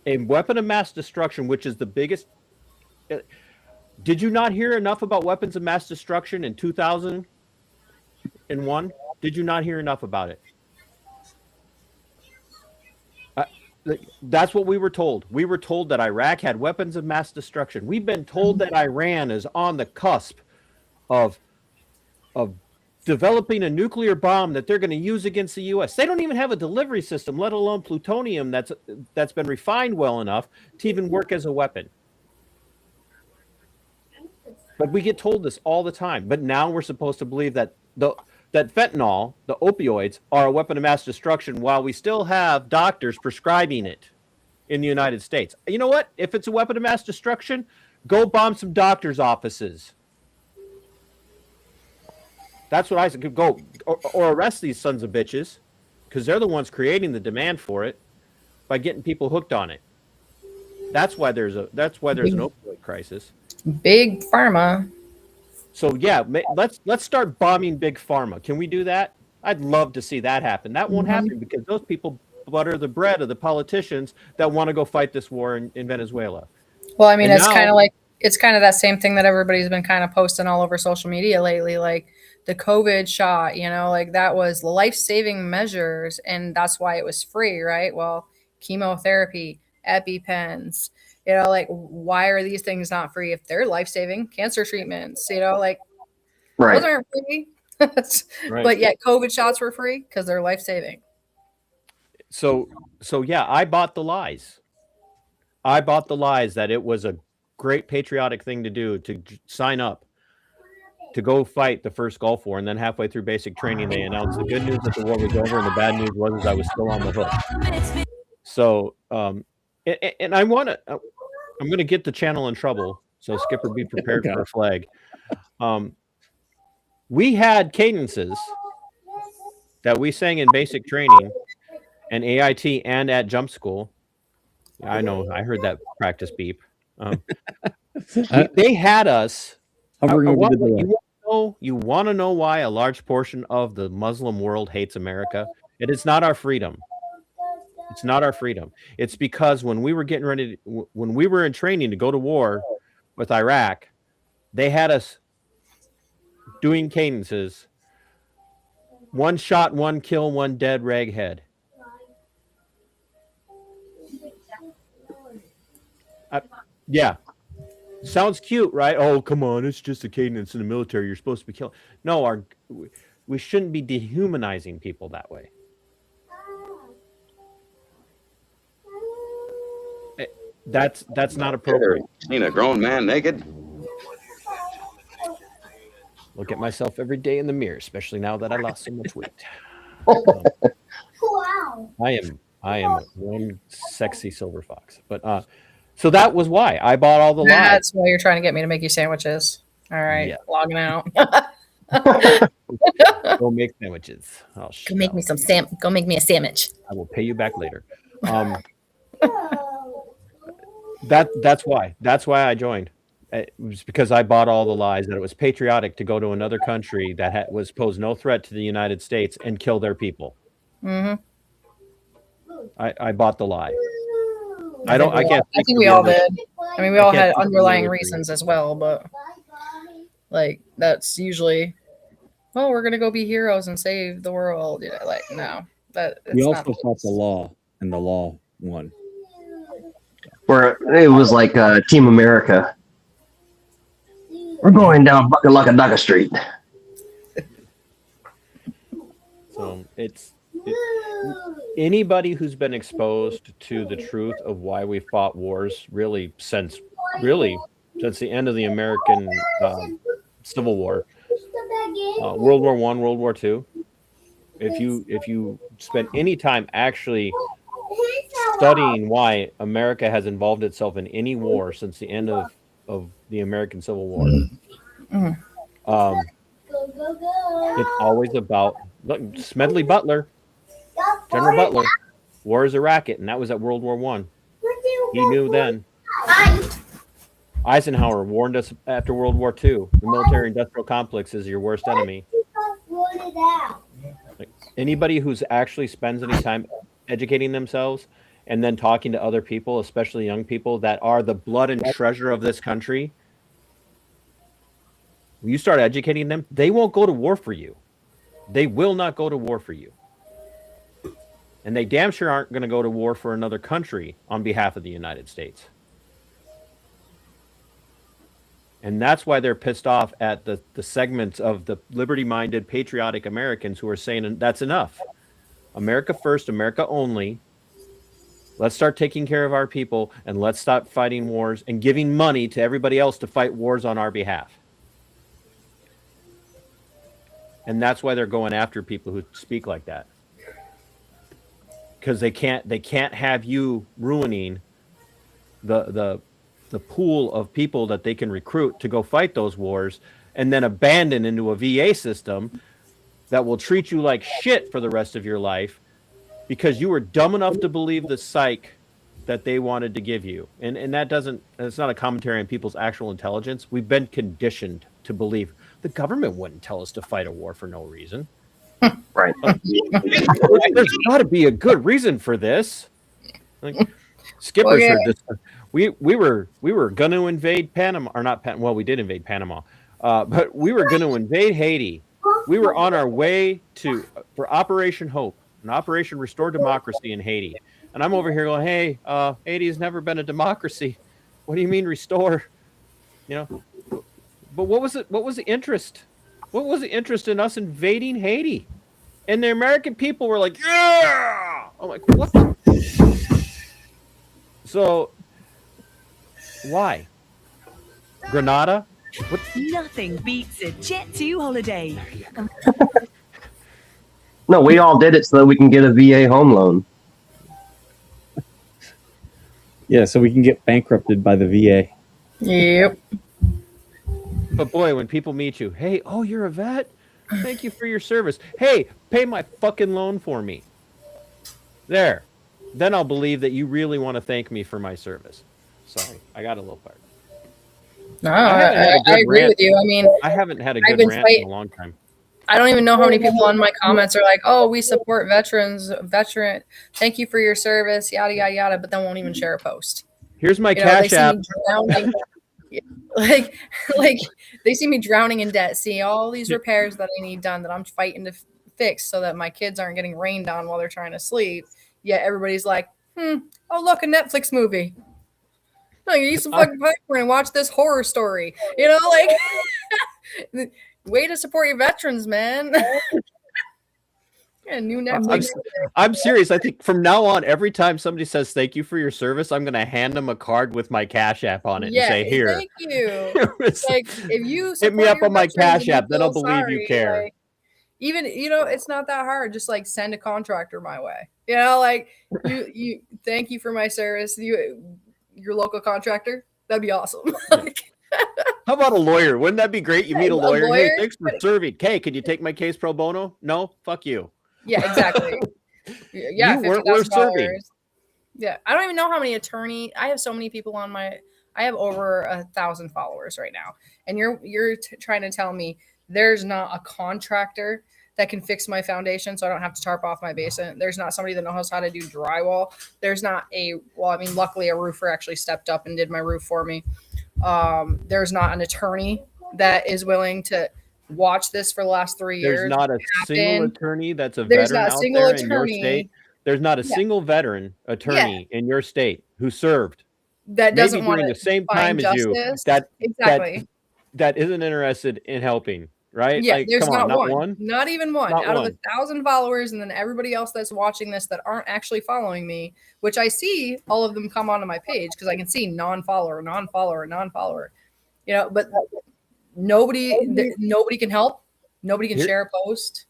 a weapon of mass destruction, which is the biggest. Did you not hear enough about weapons of mass destruction in 2001? Did you not hear enough about it? That's what we were told. We were told that Iraq had weapons of mass destruction. We've been told that Iran is on the cusp of developing a nuclear bomb that they're going to use against the U.S. They don't even have a delivery system, let alone plutonium that's been refined well enough to even work as a weapon. But we get told this all the time. But now we're supposed to believe that that fentanyl, the opioids, are a weapon of mass destruction, while we still have doctors prescribing it in the United States. You know what? If it's a weapon of mass destruction, go bomb some doctors' offices. That's what I said. Go or arrest these sons of bitches, because they're the ones creating the demand for it by getting people hooked on it. That's why there's an opioid crisis. Big pharma. So yeah, let's start bombing big pharma. Can we do that? I'd love to see that happen. That won't happen because those people butter the bread of the politicians that want to go fight this war in Venezuela. Well, I mean, it's kind of that same thing that everybody's been kind of posting all over social media lately, like the COVID shot, like that was life-saving measures, and that's why it was free, right? Well, chemotherapy, EpiPens, like why are these things not free if they're life-saving? Cancer treatments, like right. Those aren't free. Right. But yet COVID shots were free because they're life-saving. So yeah, I bought the lies. I bought the lies that it was a great patriotic thing to do, to sign up to go fight the first Gulf War, and then halfway through basic training, they announced the good news that the war was over, and the bad news was I was still on the hook. So, and I'm going to get the channel in trouble. So Skipper, be prepared for a flag. We had cadences that we sang in basic training and AIT and at jump school. I know, I heard that practice beep. They had us. You want to know why a large portion of the Muslim world hates America? It is not our freedom. It's not our freedom. It's because when we were getting ready, when we were in training to go to war with Iraq, they had us doing cadences. 1 shot, 1 kill, 1 dead raghead. Yeah. Sounds cute, right? Oh, come on. It's just a cadence in the military. You're supposed to be killing. No, we shouldn't be dehumanizing people that way. That's not appropriate. Seen a grown man naked? Look at myself every day in the mirror, especially now that I lost so much weight. Wow. I am one sexy silver fox. But so that was why I bought all the lies. That's why you're trying to get me to make you sandwiches. All right, yeah. Logging out. Go make sandwiches. Oh, Go make me Go make me a sandwich. I will pay you back later. That's why I joined. It was because I bought all the lies that it was patriotic to go to another country that was posed no threat to the United States and kill their people. Mm-hmm. I bought the lie. I think we all did. I mean, we all had underlying reasons as well, but like that's usually, well, we're gonna go be heroes and save the world. You know, like no, we also fought the law, and the law won. Where it was like Team America. We're going down Buckalaka Street. So it's anybody who's been exposed to the truth of why we fought wars since the end of the American Civil War, World War I, World War II. If you spend any time actually studying why America has involved itself in any war since the end of the American Civil War, it's always about Smedley Butler, General Butler. War is a racket, and that was at World War I. He knew then. Eisenhower warned us after World War II. The military-industrial complex is your worst enemy. Like, anybody who's actually spends any time educating themselves and then talking to other people, especially young people that are the blood and treasure of this country, when you start educating them, they won't go to war for you. They will not go to war for you. And they damn sure aren't going to go to war for another country on behalf of the United States. And that's why they're pissed off at the segments of the liberty-minded, patriotic Americans who are saying that's enough. America first, America only. Let's start taking care of our people, and let's stop fighting wars and giving money to everybody else to fight wars on our behalf. And that's why they're going after people who speak like that. Because they can't have you ruining the pool of people that they can recruit to go fight those wars and then abandon into a VA system that will treat you like shit for the rest of your life because you were dumb enough to believe the psych that they wanted to give you. And it's not a commentary on people's actual intelligence. We've been conditioned to believe the government wouldn't tell us to fight a war for no reason. Right. There's got to be a good reason for this. Like, Skipper's heard this. We were going to invade Panama, or not Panama. Well, we did invade Panama, but we were going to invade Haiti. We were on our way for Operation Hope, an Operation Restore Democracy in Haiti. And I'm over here going, hey, Haiti has never been a democracy. What do you mean restore? You know, but what was it? What was the interest? What was the interest in us invading Haiti? And the American people were like, yeah! I'm like, what the? So, why? Grenada? What? Nothing beats a Jet2 holiday. No, we all did it so that we can get a VA home loan. Yeah, so we can get bankrupted by the VA. Yep. But boy, when people meet you, hey, oh, you're a vet? Thank you for your service. Hey, pay my fucking loan for me. There. Then I'll believe that you really want to thank me for my service. Sorry, I got a little part. No, I agree with you. I mean, I haven't had a good rant in a long time. I don't even know how many people on my comments are like, oh, we support veterans, thank you for your service, yada, yada, yada, but then won't even share a post. Here's my Cash App. like they see me drowning in debt, see all these repairs that I need done that I'm fighting to fix so that my kids aren't getting rained on while they're trying to sleep. Yet everybody's like, oh, look, a Netflix movie. No, you eat some fucking popcorn and watch this horror story. You know, like, way to support your veterans, man. Yeah, new Netflix. I'm serious. I think from now on, every time somebody says thank you for your service, I'm going to hand them a card with my Cash App on it and say, here. Thank you. Like, if you hit me up on my Cash App, then I'll believe you care. Like, even, you know, it's not that hard. Just like send a contractor my way. You know, like you thank you for my service. Your local contractor. That'd be awesome. How about a lawyer? Wouldn't that be great? You meet a lawyer. Hey, thanks for but- serving. Hey, could you take my case pro bono? No, fuck you. Yeah, exactly. Yeah, You weren't worth serving. $50,000. Yeah, I don't even know how many I have so many people on I have over 1,000 followers right now, and you're trying to tell me there's not a contractor that can fix my foundation so I don't have to tarp off my basement. There's not somebody that knows how to do drywall. There's not luckily a roofer actually stepped up and did my roof for me. There's not an attorney that is willing to watch this for the last 3 years. There's not a single attorney that's a There's veteran not a out single there in your attorney. state. There's not a single veteran attorney in your state who served that doesn't want during to the same find time as justice. you Exactly. that isn't interested in helping, right? Yeah, Like, there's come on, not one. Not even one. Not Out one. of 1,000 followers, and then everybody else that's watching this that aren't actually following me, which I see all of them come onto my page because I can see non-follower, non-follower, non-follower. You know, but nobody can help. Nobody can share a post.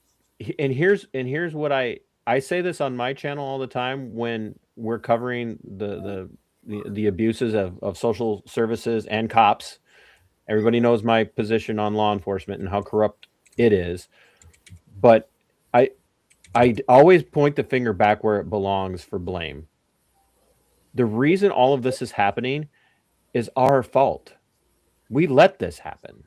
And here's what I say this on my channel all the time when we're covering the abuses of social services and cops. Everybody knows my position on law enforcement and how corrupt it is. But I always point the finger back where it belongs for blame. The reason all of this is happening is our fault. We let this happen.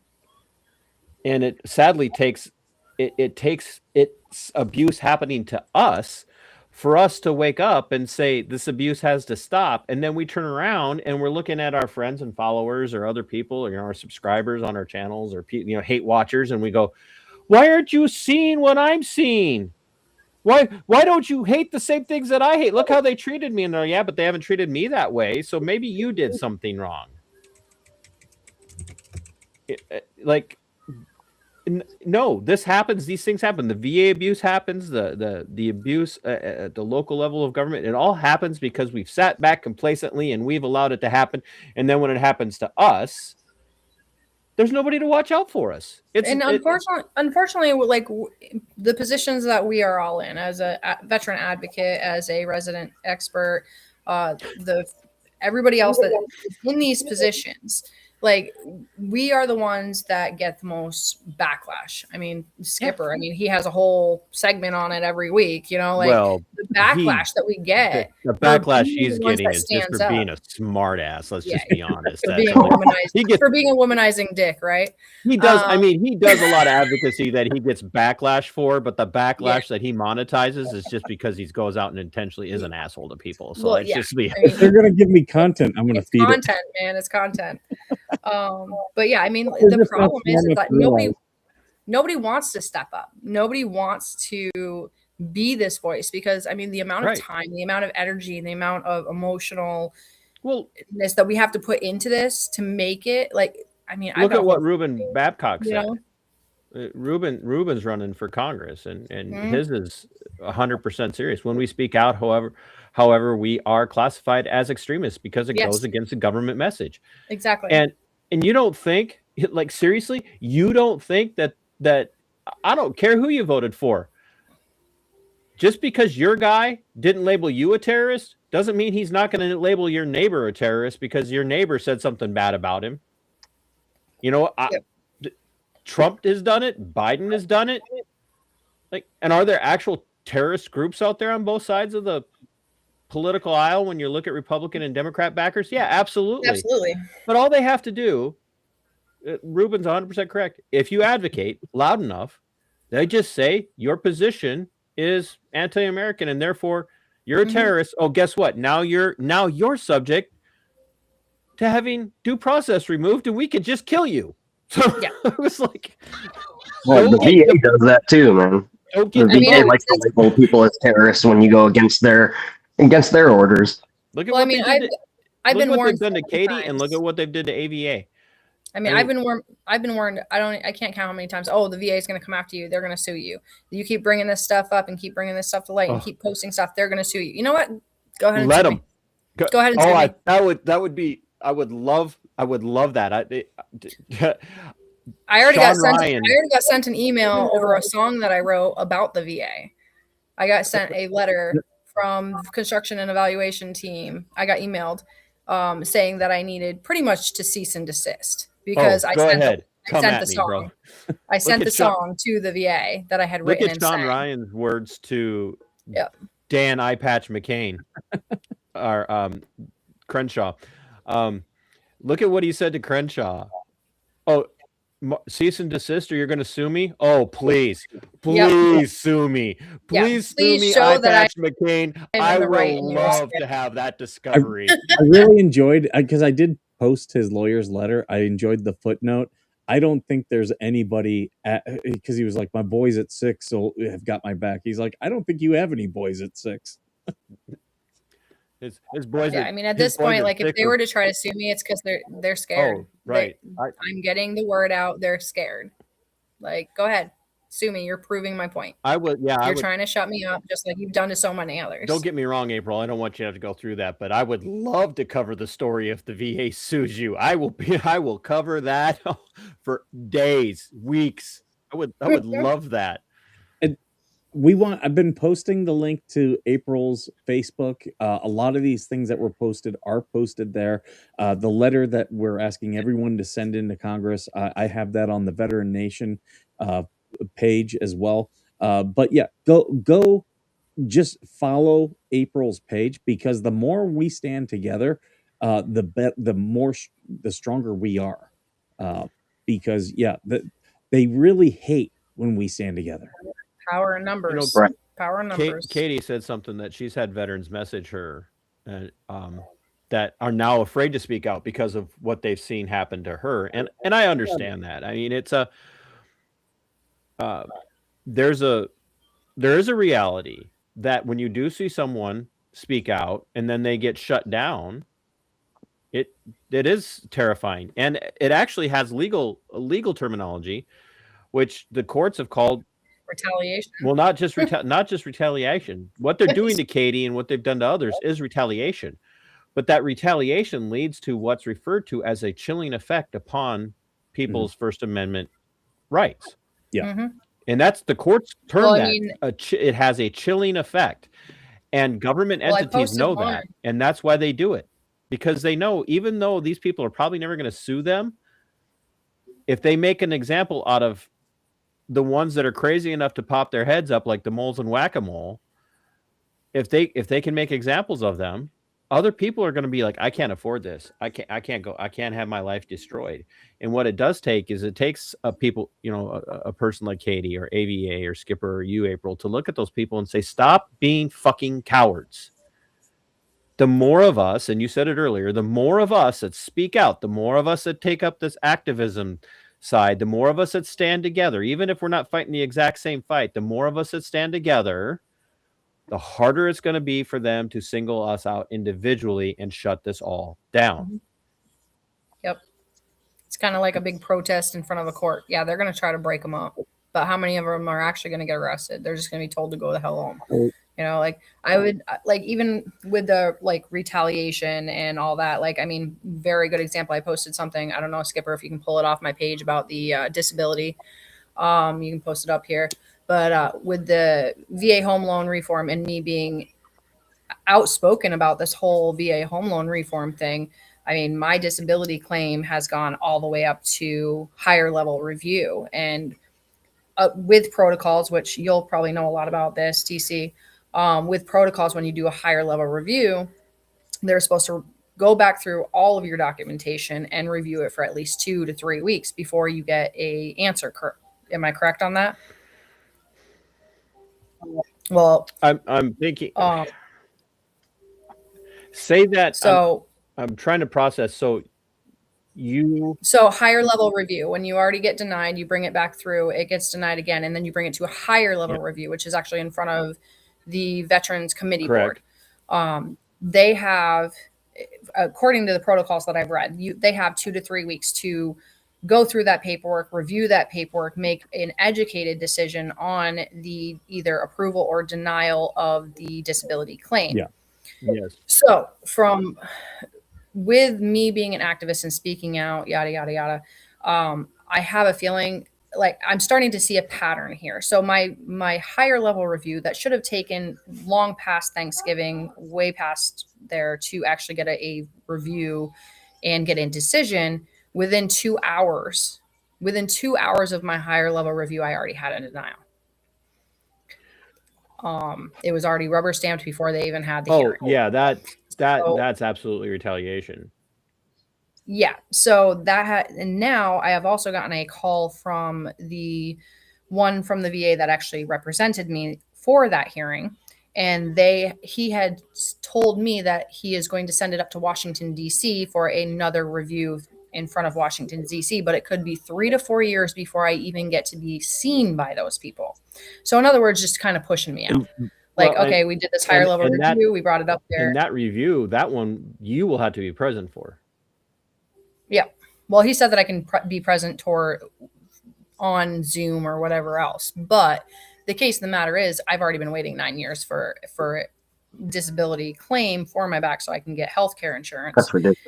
And it sadly takes its abuse happening to us for us to wake up and say this abuse has to stop. And then we turn around and we're looking at our friends and followers or other people or our subscribers on our channels or hate watchers, and we go, why aren't you seeing what I'm seeing? Why don't you hate the same things that I hate? Look how they treated me. And they're, yeah, but they haven't treated me that way. So maybe you did something wrong. No, this happens. These things happen. The VA abuse happens. The abuse at the local level of government. It all happens because we've sat back complacently and we've allowed it to happen. And then when it happens to us, there's nobody to watch out for us. Unfortunately, like the positions that we are all in, as a veteran advocate, as a resident expert, everybody else that is in these positions. Like, we are the ones that get the most backlash. I mean, Skipper, he has a whole segment on it every week, the backlash that we get. The backlash he's getting is just for being a smart ass. Let's just be honest. For being a womanizing dick, right? He does. He does a lot of advocacy that he gets backlash for, but the backlash that he monetizes is just because he goes out and intentionally is an asshole to people. So just be. If they're going to give me content, I'm going to feed content, it. man. It's content. But yeah, the problem is that nobody wants to step up. Nobody wants to be this voice because the amount of time, the amount of energy, and the amount of emotionalness that we have to put into this to make it look at what Ruben Babcock said. Ruben's running for Congress and his is 100% serious. When we speak out, however, we are classified as extremists because it goes against the government message. Exactly. And you don't think, seriously, you don't think that I don't care who you voted for. Just because your guy didn't label you a terrorist doesn't mean he's not going to label your neighbor a terrorist because your neighbor said something bad about him. Trump has done it. Biden has done it. And are there actual terrorist groups out there on both sides of the political aisle when you look at Republican and Democrat backers? Yeah, absolutely. Absolutely. But all they have to do, Ruben's 100% correct. If you advocate loud enough, they just say your position is anti-American and therefore you're a terrorist. Oh, guess what? Now you're subject to having due process removed and we could just kill you. So it was like, the VA does that too, man. The VA likes to label people as terrorists when you go against their orders. Look at I've been warned they've done to Katie, and look at what they've did to AVA. I've been warned. I can't count how many times. Oh, the VA is going to come after you. They're going to sue you. You keep bringing this stuff up and keep bringing this stuff to light and keep posting stuff. They're going to sue you. You know what? Go ahead and let sue them. Me. Go ahead and sue me. That would be. I would love that. I already got sent an email over a song that I wrote about the VA. I got sent a letter from the construction and evaluation team. I got emailed saying that I needed pretty much to cease and desist because go ahead. Come sent at the me, song. bro. I sent at the Sean- song to the VA that I had Look written at and Sean sang. Ryan's words to Yep. Dan Eye Patch McCain, or Crenshaw. Look at what he said to Crenshaw. Oh, cease and desist, or you're going to sue me? Oh, please sue me. Please sue me, show Eye that Patch McCain. I'm I in the right will and you're love scared. to have that discovery. I really enjoyed, because I did post his lawyer's letter. I enjoyed the footnote. I don't think there's anybody because he was like, my boys at 6 so have got my back. He's like, I don't think you have any boys at 6. His boys. Yeah, I mean, at this point, like if they were to try to sue me, it's because they're scared. Oh, right. I'm getting the word out. They're scared. Like, go ahead, sue me. You're proving my point. I would. Yeah, You're trying to shut me up, just like you've done to so many others. Don't get me wrong, April. I don't want you to have to go through that, but I would love to cover the story if the VA sues you. I will cover that for days, weeks. I would love that. I've been posting the link to April's Facebook. A lot of these things that were posted are posted there. The letter that we're asking everyone to send into Congress, I have that on the Veteran Nation page as well. But yeah, go just follow April's page, because the more we stand together, the stronger we are. Because they really hate when we stand together. Power in numbers. Power in numbers. Katie said something that she's had veterans message her that are now afraid to speak out because of what they've seen happen to her, and I understand that. I mean, it's there is a reality that when you do see someone speak out and then they get shut down, it is terrifying, and it actually has legal terminology, which the courts have called retaliation. Well, not just retaliation. What they're doing to Katie and what they've done to others is retaliation, but that retaliation leads to what's referred to as a chilling effect upon people's First Amendment rights. Yeah. Mm-hmm. And that's the court's term. It has a chilling effect, and government entities know that, and that's why they do it, because they know, even though these people are probably never going to sue them, if they make an example out of the ones that are crazy enough to pop their heads up like the moles in whack-a-mole, if they can make examples of them, other people are going to be like, I can't afford this. I can't have my life destroyed. And what it does take is, it takes a person like Katie or AVA or Skipper or you, April, to look at those people and say, stop being fucking cowards. The more of us, and you said it earlier, the more of us that speak out, the more of us that take up this activism side, the more of us that stand together, even if we're not fighting the exact same fight, the more of us that stand together, the harder it's going to be for them to single us out individually and shut this all down. Yep. It's kind of like a big protest in front of a court. Yeah, they're going to try to break them up, but how many of them are actually going to get arrested? They're just going to be told to go the hell home. You know, like I would, like, even with the retaliation and all that, I mean, very good example. I posted something, I don't know, Skipper, if you can pull it off my page about the disability. You can post it up here. But with the VA home loan reform and me being outspoken about this whole VA home loan reform thing, I mean, my disability claim has gone all the way up to higher level review. And with protocols, which you'll probably know a lot about this, TC, with protocols, when you do a higher level review, they're supposed to go back through all of your documentation and review it for at least 2 to 3 weeks before you get a answer. Am I correct on that? Well, I'm thinking. Say that. So I'm trying to process. So higher level review, when you already get denied, you bring it back through, it gets denied again, and then you bring it to a higher level review, which is actually in front of the Veterans Committee Board. They have, according to the protocols that I've read, they have 2 to 3 weeks to go through that paperwork, review that paperwork, make an educated decision on the either approval or denial of the disability claim. Yeah. Yes. So with me being an activist and speaking out, yada, yada, yada, I have a feeling like I'm starting to see a pattern here. So my higher level review that should have taken long past Thanksgiving, way past there, to actually get a review and get a decision, within 2 hours of my higher level review, I already had a denial. It was already rubber stamped before they even had the hearing. Yeah, that's absolutely retaliation. Yeah. So and now I have also gotten a call from the one from the VA that actually represented me for that hearing. And he had told me that he is going to send it up to Washington, D.C. for another review in front of Washington, D.C., but it could be 3 to 4 years before I even get to be seen by those people. So in other words, just kind of pushing me out. Like, well, okay, we did this higher level review. We brought it up there. And that review, that one, you will have to be present for. Yeah. Well, he said that I can be present on Zoom or whatever else. But the case of the matter is, I've already been waiting 9 years for disability claim for my back so I can get health care insurance. That's ridiculous.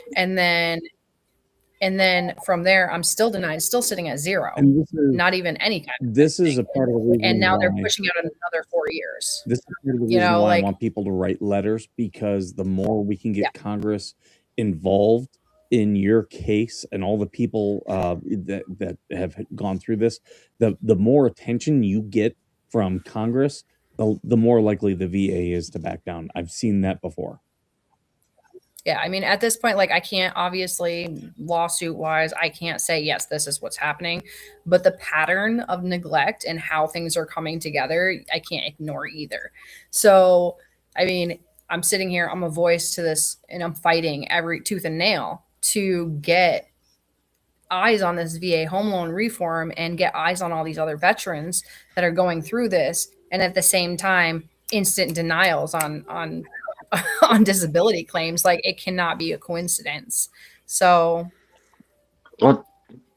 And then from there, I'm still denied, still sitting at 0, not even any kind of this is a part of the reason. And now they're pushing out another 4 years. This is part of the reason why I want people to write letters, because the more we can get Congress involved in your case and all the people that have gone through this, the more attention you get from Congress, the more likely the VA is to back down. I've seen that before. Yeah, I mean, at this point, like, I can't, obviously, lawsuit-wise, I can't say, yes, this is what's happening. But the pattern of neglect and how things are coming together, I can't ignore either. So, I mean, I'm sitting here, I'm a voice to this, and I'm fighting every tooth and nail to get eyes on this VA home loan reform and get eyes on all these other veterans that are going through this. And at the same time, instant denials on disability claims. Like, it cannot be a coincidence. So, well,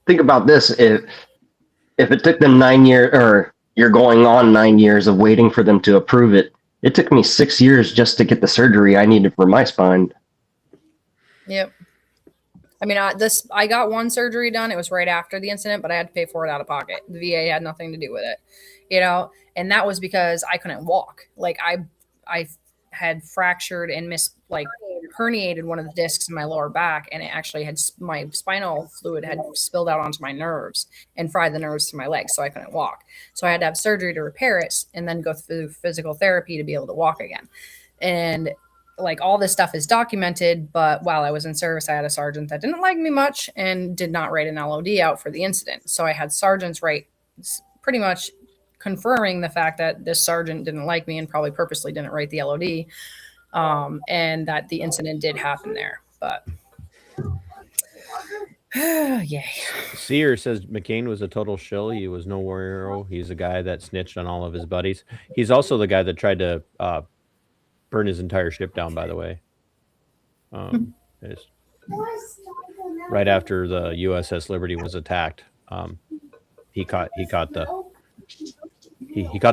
think about this. If it took them 9 years, or you're going on 9 years of waiting for them to approve it, it took me 6 years just to get the surgery I needed for my spine. Yep. I mean, I got one surgery done. It was right after the incident, but I had to pay for it out of pocket. The VA had nothing to do with it, and that was because I couldn't walk. Like, I had fractured and herniated one of the discs in my lower back, and it actually had my spinal fluid had spilled out onto my nerves and fried the nerves to my legs, so I couldn't walk. So I had to have surgery to repair it and then go through physical therapy to be able to walk again. And like, all this stuff is documented, but while I was in service, I had a sergeant that didn't like me much and did not write an LOD out for the incident. So I had sergeants write pretty much confirming the fact that this sergeant didn't like me and probably purposely didn't write the LOD, and that the incident did happen there. But yay. Sear says McCain was a total shill. He was no warrior. He's a guy that snitched on all of his buddies. He's also the guy that tried to burn his entire ship down, by the way. Right after the USS Liberty was attacked, he caught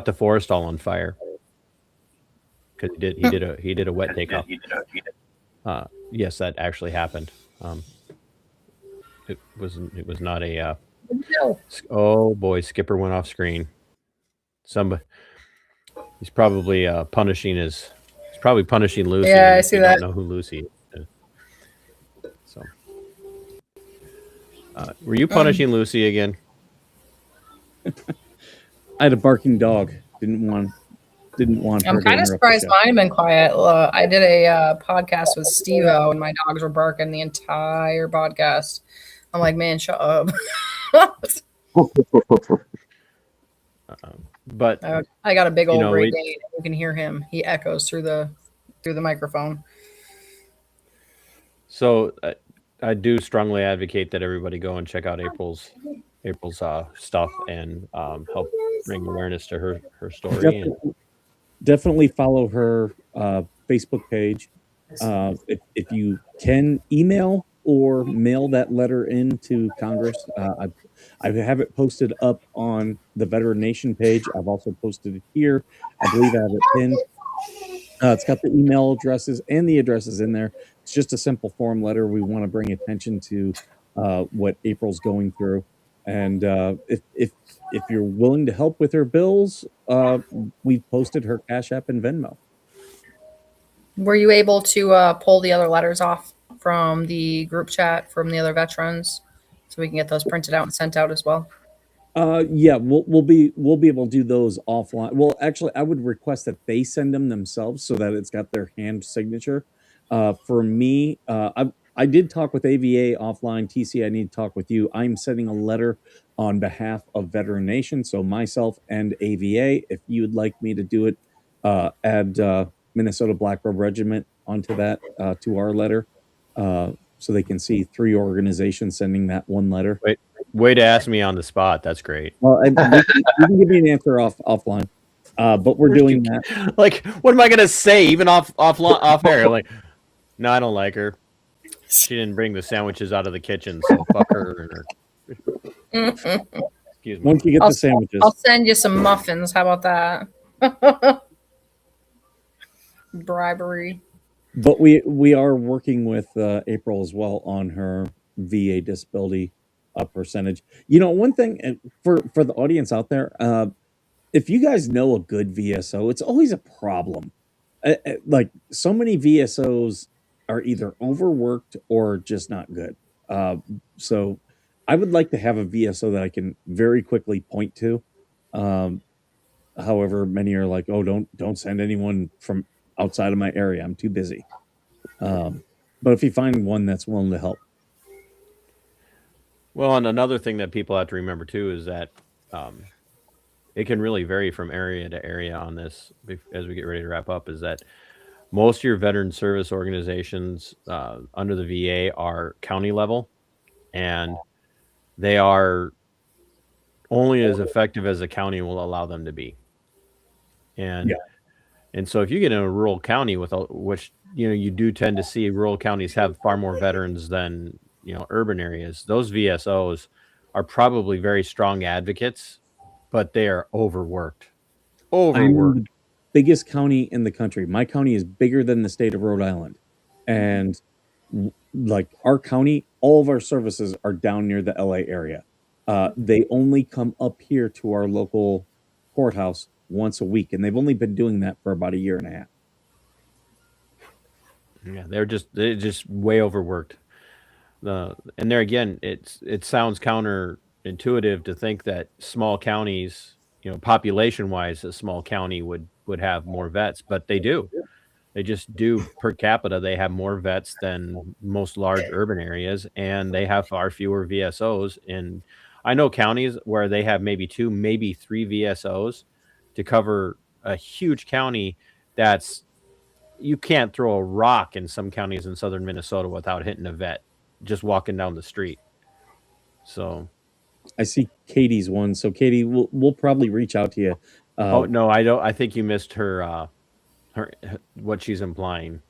the forest all on fire because he did a wet takeoff. Yes, that actually happened. It was not a. Oh boy, Skipper went off screen. He's probably punishing Lucy. Yeah, I see that. I don't know who Lucy is. So, were you punishing Lucy again? I had a barking dog. Didn't want. I'm kind of surprised mine have been quiet. I did a podcast with Steve-O, and my dogs were barking the entire podcast. I'm like, man, shut up. But I got a big old Great Dane. You can hear him. He echoes through the microphone. So I do strongly advocate that everybody go and check out April's stuff and help bring awareness to her story. Definitely follow her Facebook page. If you can email or mail that letter into Congress, I have it posted up on the Veteran Nation page. I've also posted it here. I believe I have it pinned. It's got the email addresses and the addresses in there. It's just a simple form letter. We want to bring attention to what April's going through. And if you're willing to help with her bills, we've posted her Cash App and Venmo. Were you able to pull the other letters off from the group chat from the other veterans? so we can get those printed out and sent out as well. Yeah, we'll be able to do those offline. Well, actually, I would request that they send them themselves so that it's got their hand signature. For me, I did talk with AVA offline. TC, I need to talk with you. I'm sending a letter on behalf of Veteran Nation, so myself and AVA. If you would like me to do it, add Minnesota Black Robe Regiment onto that to our letter, so they can see 3 organizations sending that one letter. Way to ask me on the spot. That's great. Well, you can give me an answer offline, but we're doing that. Like, what am I gonna say? Even off air, like, no, I don't like her. She didn't bring the sandwiches out of the kitchen, so fuck her. Excuse me. Once you get the sandwiches, I'll send you some muffins. How about that? Bribery. But we are working with April as well on her VA disability percentage. You know, one thing for the audience out there, if you guys know a good VSO, it's always a problem. Like, so many VSOs are either overworked or just not good. So I would like to have a VSO that I can very quickly point to. However, many are like, oh, don't send anyone from outside of my area. I'm too busy. But if you find one that's willing to help. Well, and another thing that people have to remember too is that it can really vary from area to area on this. As we get ready to wrap up, is that most of your veteran service organizations under the VA are county level, and they are only as effective as the county will allow them to be. And and so if you get in a rural county which you do tend to see rural counties have far more veterans than urban areas, those VSOs are probably very strong advocates, but they are overworked. I'm the biggest county in the country. My county is bigger than the state of Rhode Island, and like our county, all of our services are down near the LA area. They only come up here to our local courthouse once a week, and they've only been doing that for about a year and a half. Yeah, they're just way overworked. And there again, it sounds counterintuitive to think that small counties, population wise, a small county would have more vets, but they do. They just do. Per capita, they have more vets than most large urban areas, and they have far fewer VSOs. And I know counties where they have maybe 2, maybe 3 VSOs to cover a huge county. You can't throw a rock in some counties in southern Minnesota without hitting a vet just walking down the street. So I see Katie's one. So Katie, we'll probably reach out to you. Oh no, I don't. I think you missed her what she's implying.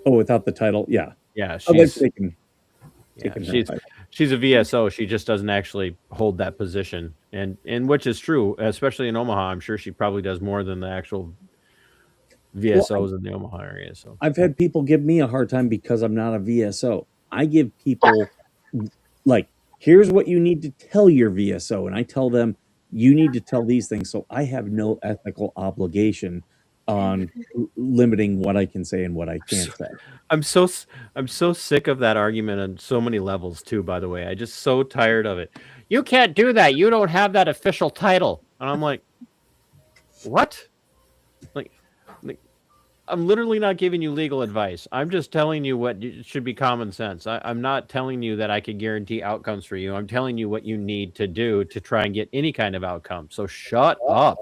Oh, without the title, yeah. She's a VSO. She just doesn't actually hold that position, and which is true, especially in Omaha. I'm sure she probably does more than the actual VSOs in the Omaha area. So I've had people give me a hard time because I'm not a VSO. I give people like, here's what you need to tell your VSO, and I tell them you need to tell these things. So I have no ethical obligation on limiting what I can say and what I can't say. I'm so sick of that argument on so many levels too, by the way. I just so tired of it. You can't do that. You don't have that official title. And I'm like, what? Like I'm literally not giving you legal advice. I'm just telling you what should be common sense. I'm not telling you that I could guarantee outcomes for you. I'm telling you what you need to do to try and get any kind of outcome. So shut up.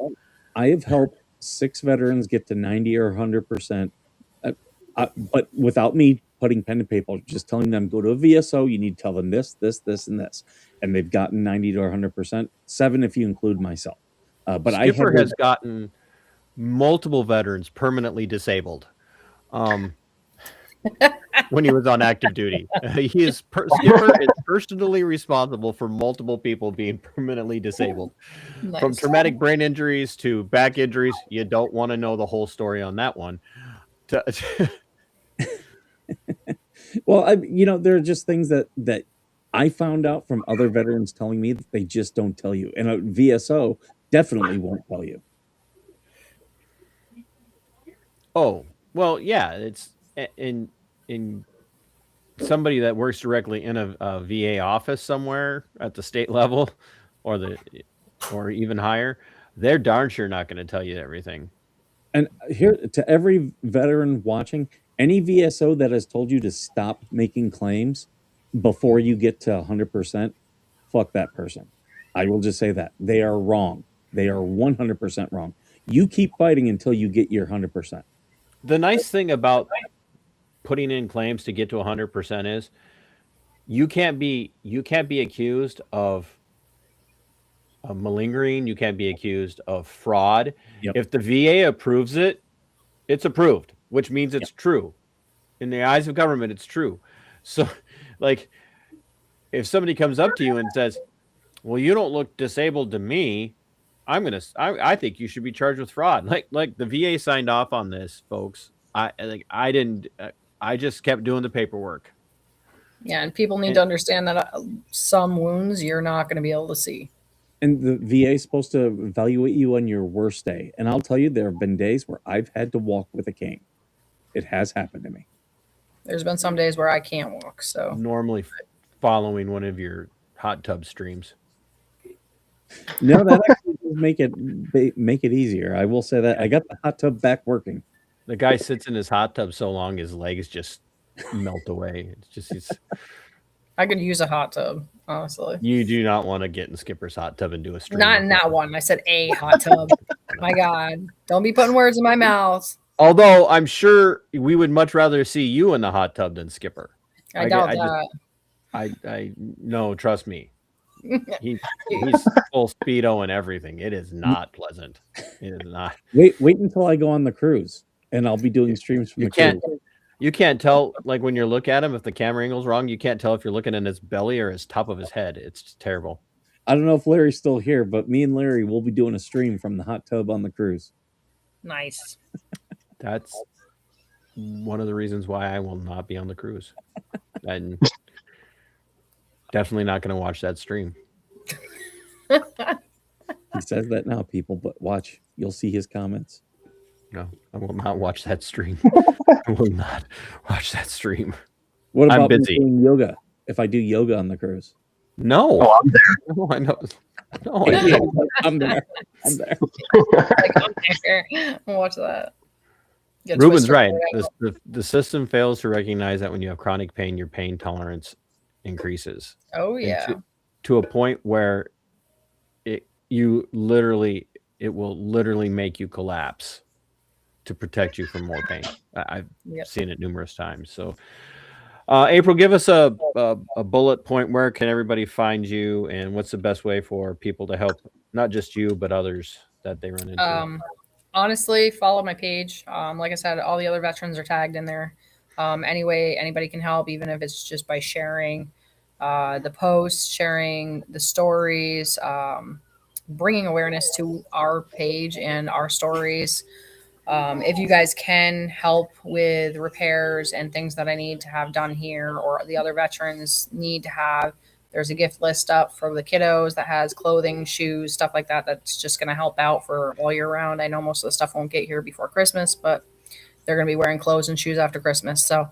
I have helped 6 veterans get to 90 or 100%, but without me putting pen to paper, just telling them, go to a VSO, you need to tell them this, this, this, and this. And they've gotten 90 to 100%, 7 if you include myself. But Skipper has gotten multiple veterans permanently disabled when he was on active duty. Skipper is personally responsible for multiple people being permanently disabled. Nice. From traumatic brain injuries to back injuries. You don't want to know the whole story on that one. Well, there are just things that I found out from other veterans telling me that they just don't tell you, and a VSO definitely won't tell you. Oh, well, yeah, it's in somebody that works directly in a VA office somewhere at the state level, or even higher, they're darn sure not going to tell you everything. And here, to every veteran watching, any VSO that has told you to stop making claims before you get to 100%, fuck that person. I will just say that. They are wrong. They are 100% wrong. You keep fighting until you get your 100%. The nice thing about putting in claims to get to 100% is you can't be accused of malingering. You can't be accused of fraud. Yep. If the VA approves it, it's approved, which means it's true. In the eyes of government, it's true. So, like, if somebody comes up to you and says, "Well, you don't look disabled to me," I think you should be charged with fraud. Like the VA signed off on this, folks. I didn't. I just kept doing the paperwork. Yeah, and people need to understand that some wounds you're not going to be able to see. And the VA is supposed to evaluate you on your worst day. And I'll tell you, there have been days where I've had to walk with a cane. It has happened to me. There's been some days where I can't walk. So normally following one of your hot tub streams. No, that actually does make it easier. I will say that I got the hot tub back working. The guy sits in his hot tub so long his legs just melt away. I could use a hot tub, honestly. You do not want to get in Skipper's hot tub and do a stream. Not in that one. I said a hot tub. My God. Don't be putting words in my mouth. Although I'm sure we would much rather see you in the hot tub than Skipper. I doubt that. No, trust me. He's full Speedo and everything. It is not pleasant. It is not. Wait until I go on the cruise and I'll be doing streams from the cruise. You can't tell, like when you look at him, if the camera angle's wrong, you can't tell if you're looking in his belly or his top of his head. It's just terrible. I don't know if Larry's still here, but me and Larry will be doing a stream from the hot tub on the cruise. Nice. That's one of the reasons why I will not be on the cruise. And definitely not going to watch that stream. He says that now, people, but watch. You'll see his comments. No, I will not watch that stream. I will not watch that stream. What about I'm busy doing yoga? If I do yoga on the cruise? No. Oh, I'm there. No, I know. No, I'm there. I'm there. I'm there. Watch that. Ruben's right. The system fails to recognize that when you have chronic pain, your pain tolerance increases. Oh yeah. To a point where it will literally make you collapse to protect you from more pain. I've seen it numerous times. So April, give us a bullet point. Where can everybody find you, and what's the best way for people to help not just you but others that they run into? Honestly, follow my page. Like I said, all the other veterans are tagged in there. Any way anybody can help, even if it's just by sharing the posts, sharing the stories, bringing awareness to our page and our stories. If you guys can help with repairs and things that I need to have done here or the other veterans need to have, there's a gift list up for the kiddos that has clothing, shoes, stuff like that. That's just going to help out for all year round. I know most of the stuff won't get here before Christmas, but they're going to be wearing clothes and shoes after Christmas. So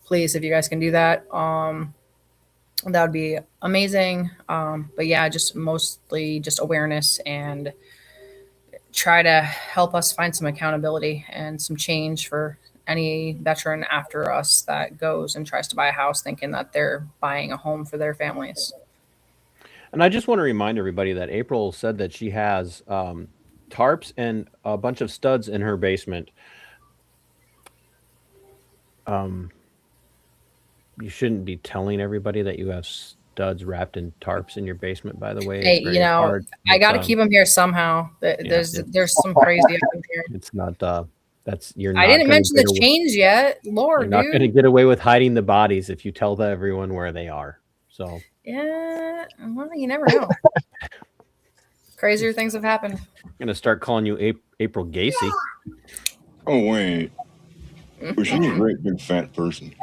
please, if you guys can do that, that would be amazing. But yeah, just mostly just awareness and try to help us find some accountability and some change for any veteran after us that goes and tries to buy a house thinking that they're buying a home for their families. And I just want to remind everybody that April said that she has tarps and a bunch of studs in her basement. You shouldn't be telling everybody that you have studs wrapped in tarps in your basement, by the way. Hey, I got to keep them here somehow. There's some crazy up here. It's not I didn't mention the chains yet. Lord, you're not going to get away with hiding the bodies if you tell everyone where they are. So yeah, well, you never know. Crazier things have happened. I'm going to start calling you April Gacy. Oh wait, well, she's a great big fat person.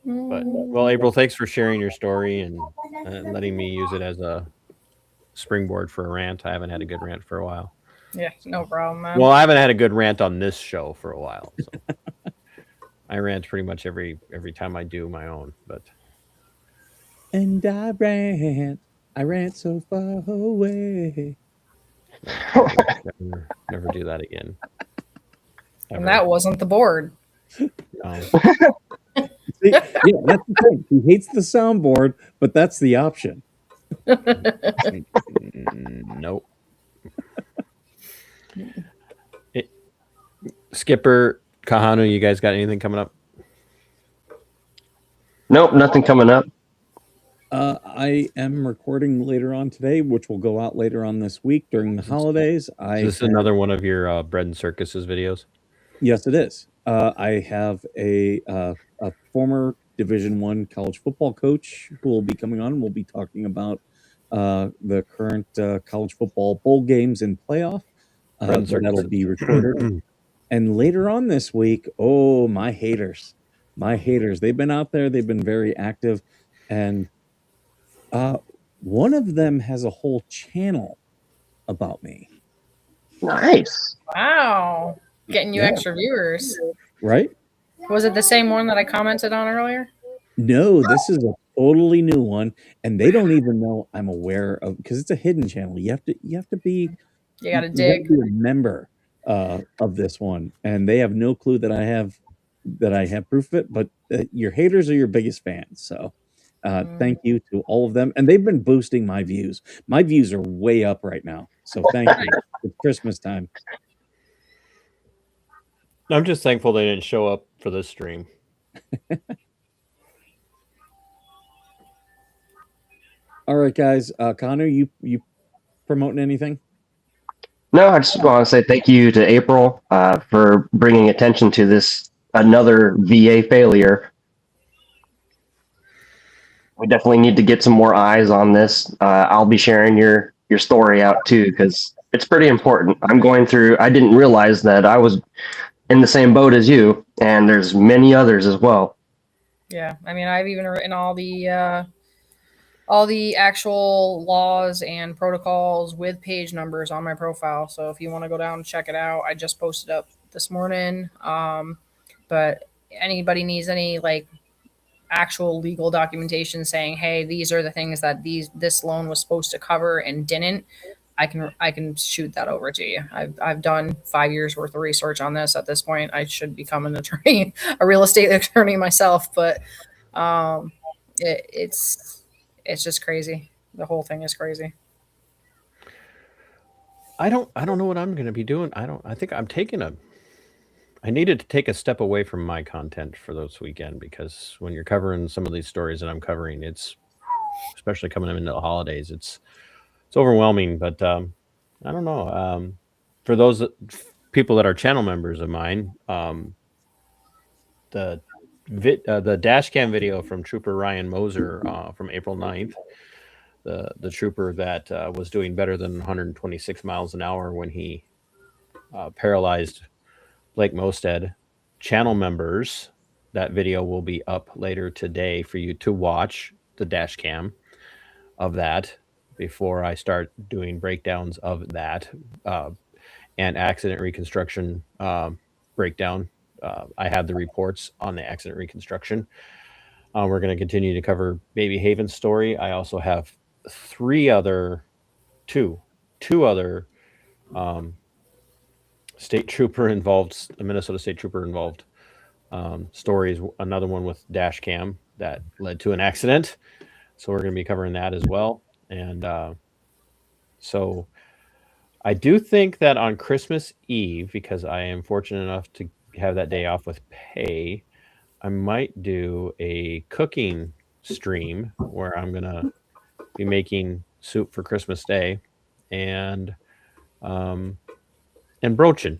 Well, April, thanks for sharing your story and letting me use it as a springboard for a rant. I haven't had a good rant for a while. Yeah, no problem, man. Well, I haven't had a good rant on this show for a while. So. I rant pretty much every time I do my own, but. And I rant so far away. Never do that again. Ever. And that wasn't the board. No. See, yeah, that's the thing. He hates the soundboard, but that's the option. Nope. Skipper, Kahanu, you guys got anything coming up? Nope, nothing coming up. I am recording later on today, which will go out later on this week during the holidays. Is this another one of your Bread and Circuses videos? Yes, it is. I have a former Division I college football coach who will be coming on. We'll be talking about the current college football bowl games and playoff. That'll be recorded. And later on this week, my haters, they've been out there. They've been very active. And one of them has a whole channel about me. Nice. Wow. Getting you extra viewers. Right? Was it the same one that I commented on earlier? No, this is a totally new one. And they don't even know I'm aware of, because it's a hidden channel. You have to be. You got to dig. You have to be a member of this one. And they have no clue that I have proof of it. But your haters are your biggest fans. So. Thank you to all of them. And they've been boosting my views. My views are way up right now. So thank you. It's Christmas time. I'm just thankful they didn't show up for this stream. All right, guys. Connor, you promoting anything? No, I just want to say thank you to April for bringing attention to this another VA failure. We definitely need to get some more eyes on this. I'll be sharing your story out too, because it's pretty important. I didn't realize that I was in the same boat as you, and there's many others as well. Yeah, I mean, I've even written all the actual laws and protocols with page numbers on my profile. So if you want to go down and check it out, I just posted up this morning. But anybody needs any actual legal documentation saying, hey, these are the things that this loan was supposed to cover and didn't, I can shoot that over to you. I've done 5 years worth of research on this at this point. I should become an attorney, a real estate attorney myself, but it's just crazy. The whole thing is crazy. I don't know what I'm going to be doing. I needed to take a step away from my content for this weekend, because when you're covering some of these stories that I'm covering, it's especially coming into the holidays, it's overwhelming. But I don't know. For those people that are channel members of mine, the dash cam video from Trooper Ryan Moser from April 9th, the trooper that was doing better than 126 miles an hour when he paralyzed Blake Mosted. Channel members, that video will be up later today for you to watch, the dash cam of that, before I start doing breakdowns of that and accident reconstruction breakdown. I have the reports on the accident reconstruction. We're going to continue to cover Baby Haven's story. I also have two other state trooper involved, the Minnesota state trooper involved stories. Another one with dash cam that led to an accident. So we're going to be covering that as well. And so I do think that on Christmas Eve, because I am fortunate enough to have that day off with pay, I might do a cooking stream where I'm going to be making soup for Christmas Day and broachin.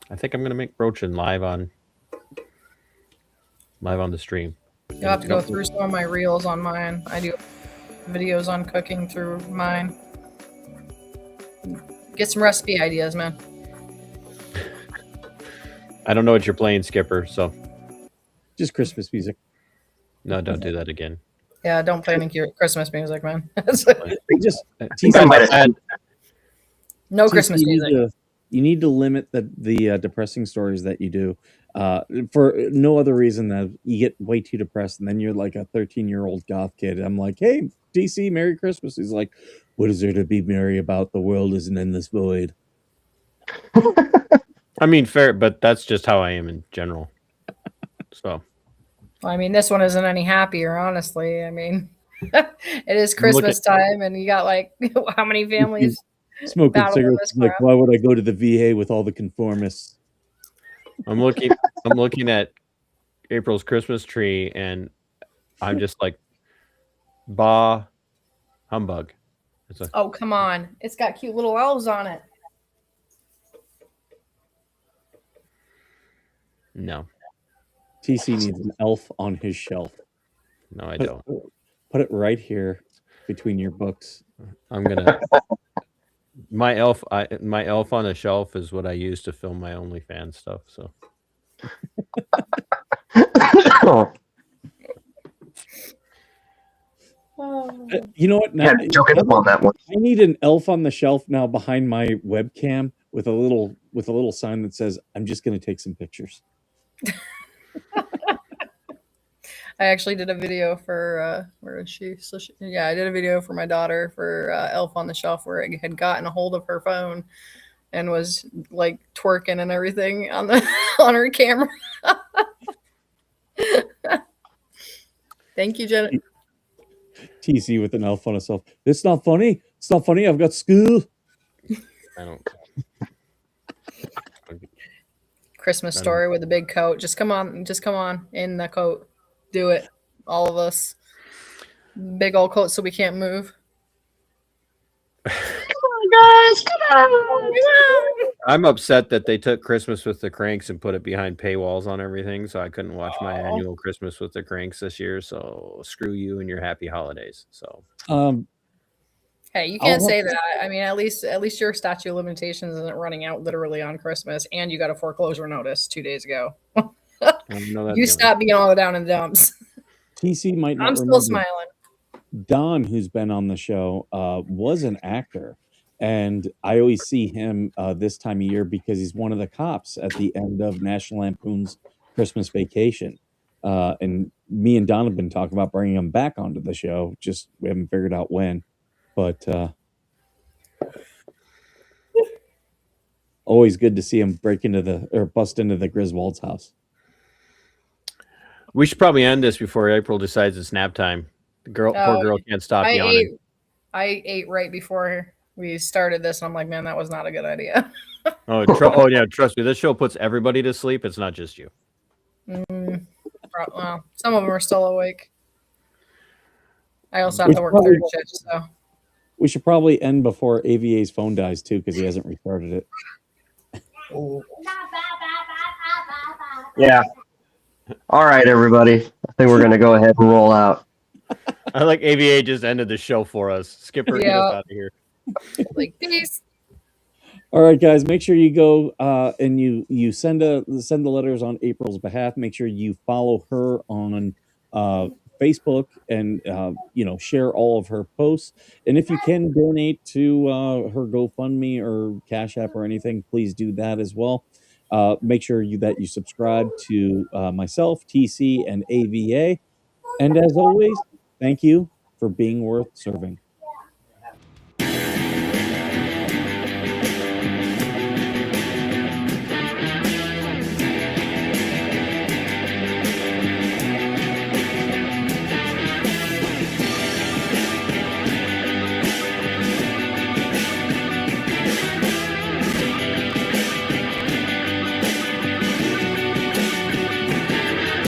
I think I'm going to make broachin live on the stream. You'll have to go through some of my reels on mine. I do videos on cooking through mine. Get some recipe ideas, man. I don't know what you're playing, Skipper, so. Just Christmas music. No, don't do that again. Yeah, don't play any Christmas music, man. Just no Christmas music. You need to limit the depressing stories that you do for no other reason than you get way too depressed, and then you're like a 13-year-old goth kid. I'm like, hey, DC, Merry Christmas. He's like, what is there to be merry about? The world is an endless void. I mean, fair, but that's just how I am in general. So, I mean, this one isn't any happier, honestly. I mean, it is Christmas time, and you got like how many families smoking cigarettes? Like, why would I go to the VA with all the conformists? I'm looking at April's Christmas tree, and I'm just like, bah, humbug. Oh, come on! It's got cute little elves on it. No. TC needs an elf on his shelf. No, I don't. Put it right here between your books. I'm gonna. My elf on the shelf is what I use to film my OnlyFans stuff. So. You know what? Now, on that one. I need an elf on the shelf now behind my webcam with a little sign that says, "I'm just going to take some pictures." I actually did a video for where is she? I did a video for my daughter for Elf on the Shelf where I had gotten a hold of her phone and was like twerking and everything on on her camera. Thank you, Jenna. TC with an elf on himself. It's not funny. It's not funny. I've got school. I don't. Christmas story with a big coat. Just come on in the coat. Do it, all of us. Big old coat so we can't move. Come on, guys, come on. I'm upset that they took Christmas with the Cranks and put it behind paywalls on everything, so I couldn't watch my annual Christmas with the Cranks this year. So screw you and your happy holidays. So, hey, you can't say that. I mean, at least your statute of limitations isn't running out literally on Christmas, and you got a foreclosure notice 2 days ago. You stop being all down in the dumps. TC might not. I'm still smiling. Don, who's been on the show, was an actor, and I always see him this time of year because he's one of the cops at the end of National Lampoon's Christmas Vacation. And me and Don have been talking about bringing him back onto the show. Just we haven't figured out when, but always good to see him bust into the Griswold's house. We should probably end this before April decides it's nap time. The poor girl can't stop yawning. I ate right before we started this, and I'm like, man, that was not a good idea. Yeah, trust me, this show puts everybody to sleep. It's not just you. Well, some of them are still awake. I also have to work third shift, so. We should probably end before AVA's phone dies too, because he hasn't restarted it. Yeah. All right, everybody. I think we're going to go ahead and roll out. I like AVA just ended the show for us. Skipper, get us out of here. Like, peace. All right, guys. Make sure you go and you send the letters on April's behalf. Make sure you follow her on Facebook and share all of her posts. And if you can donate to her GoFundMe or Cash App or anything, please do that as well. Make sure that you subscribe to myself, TC, and AVA. And as always, thank you for being worth serving.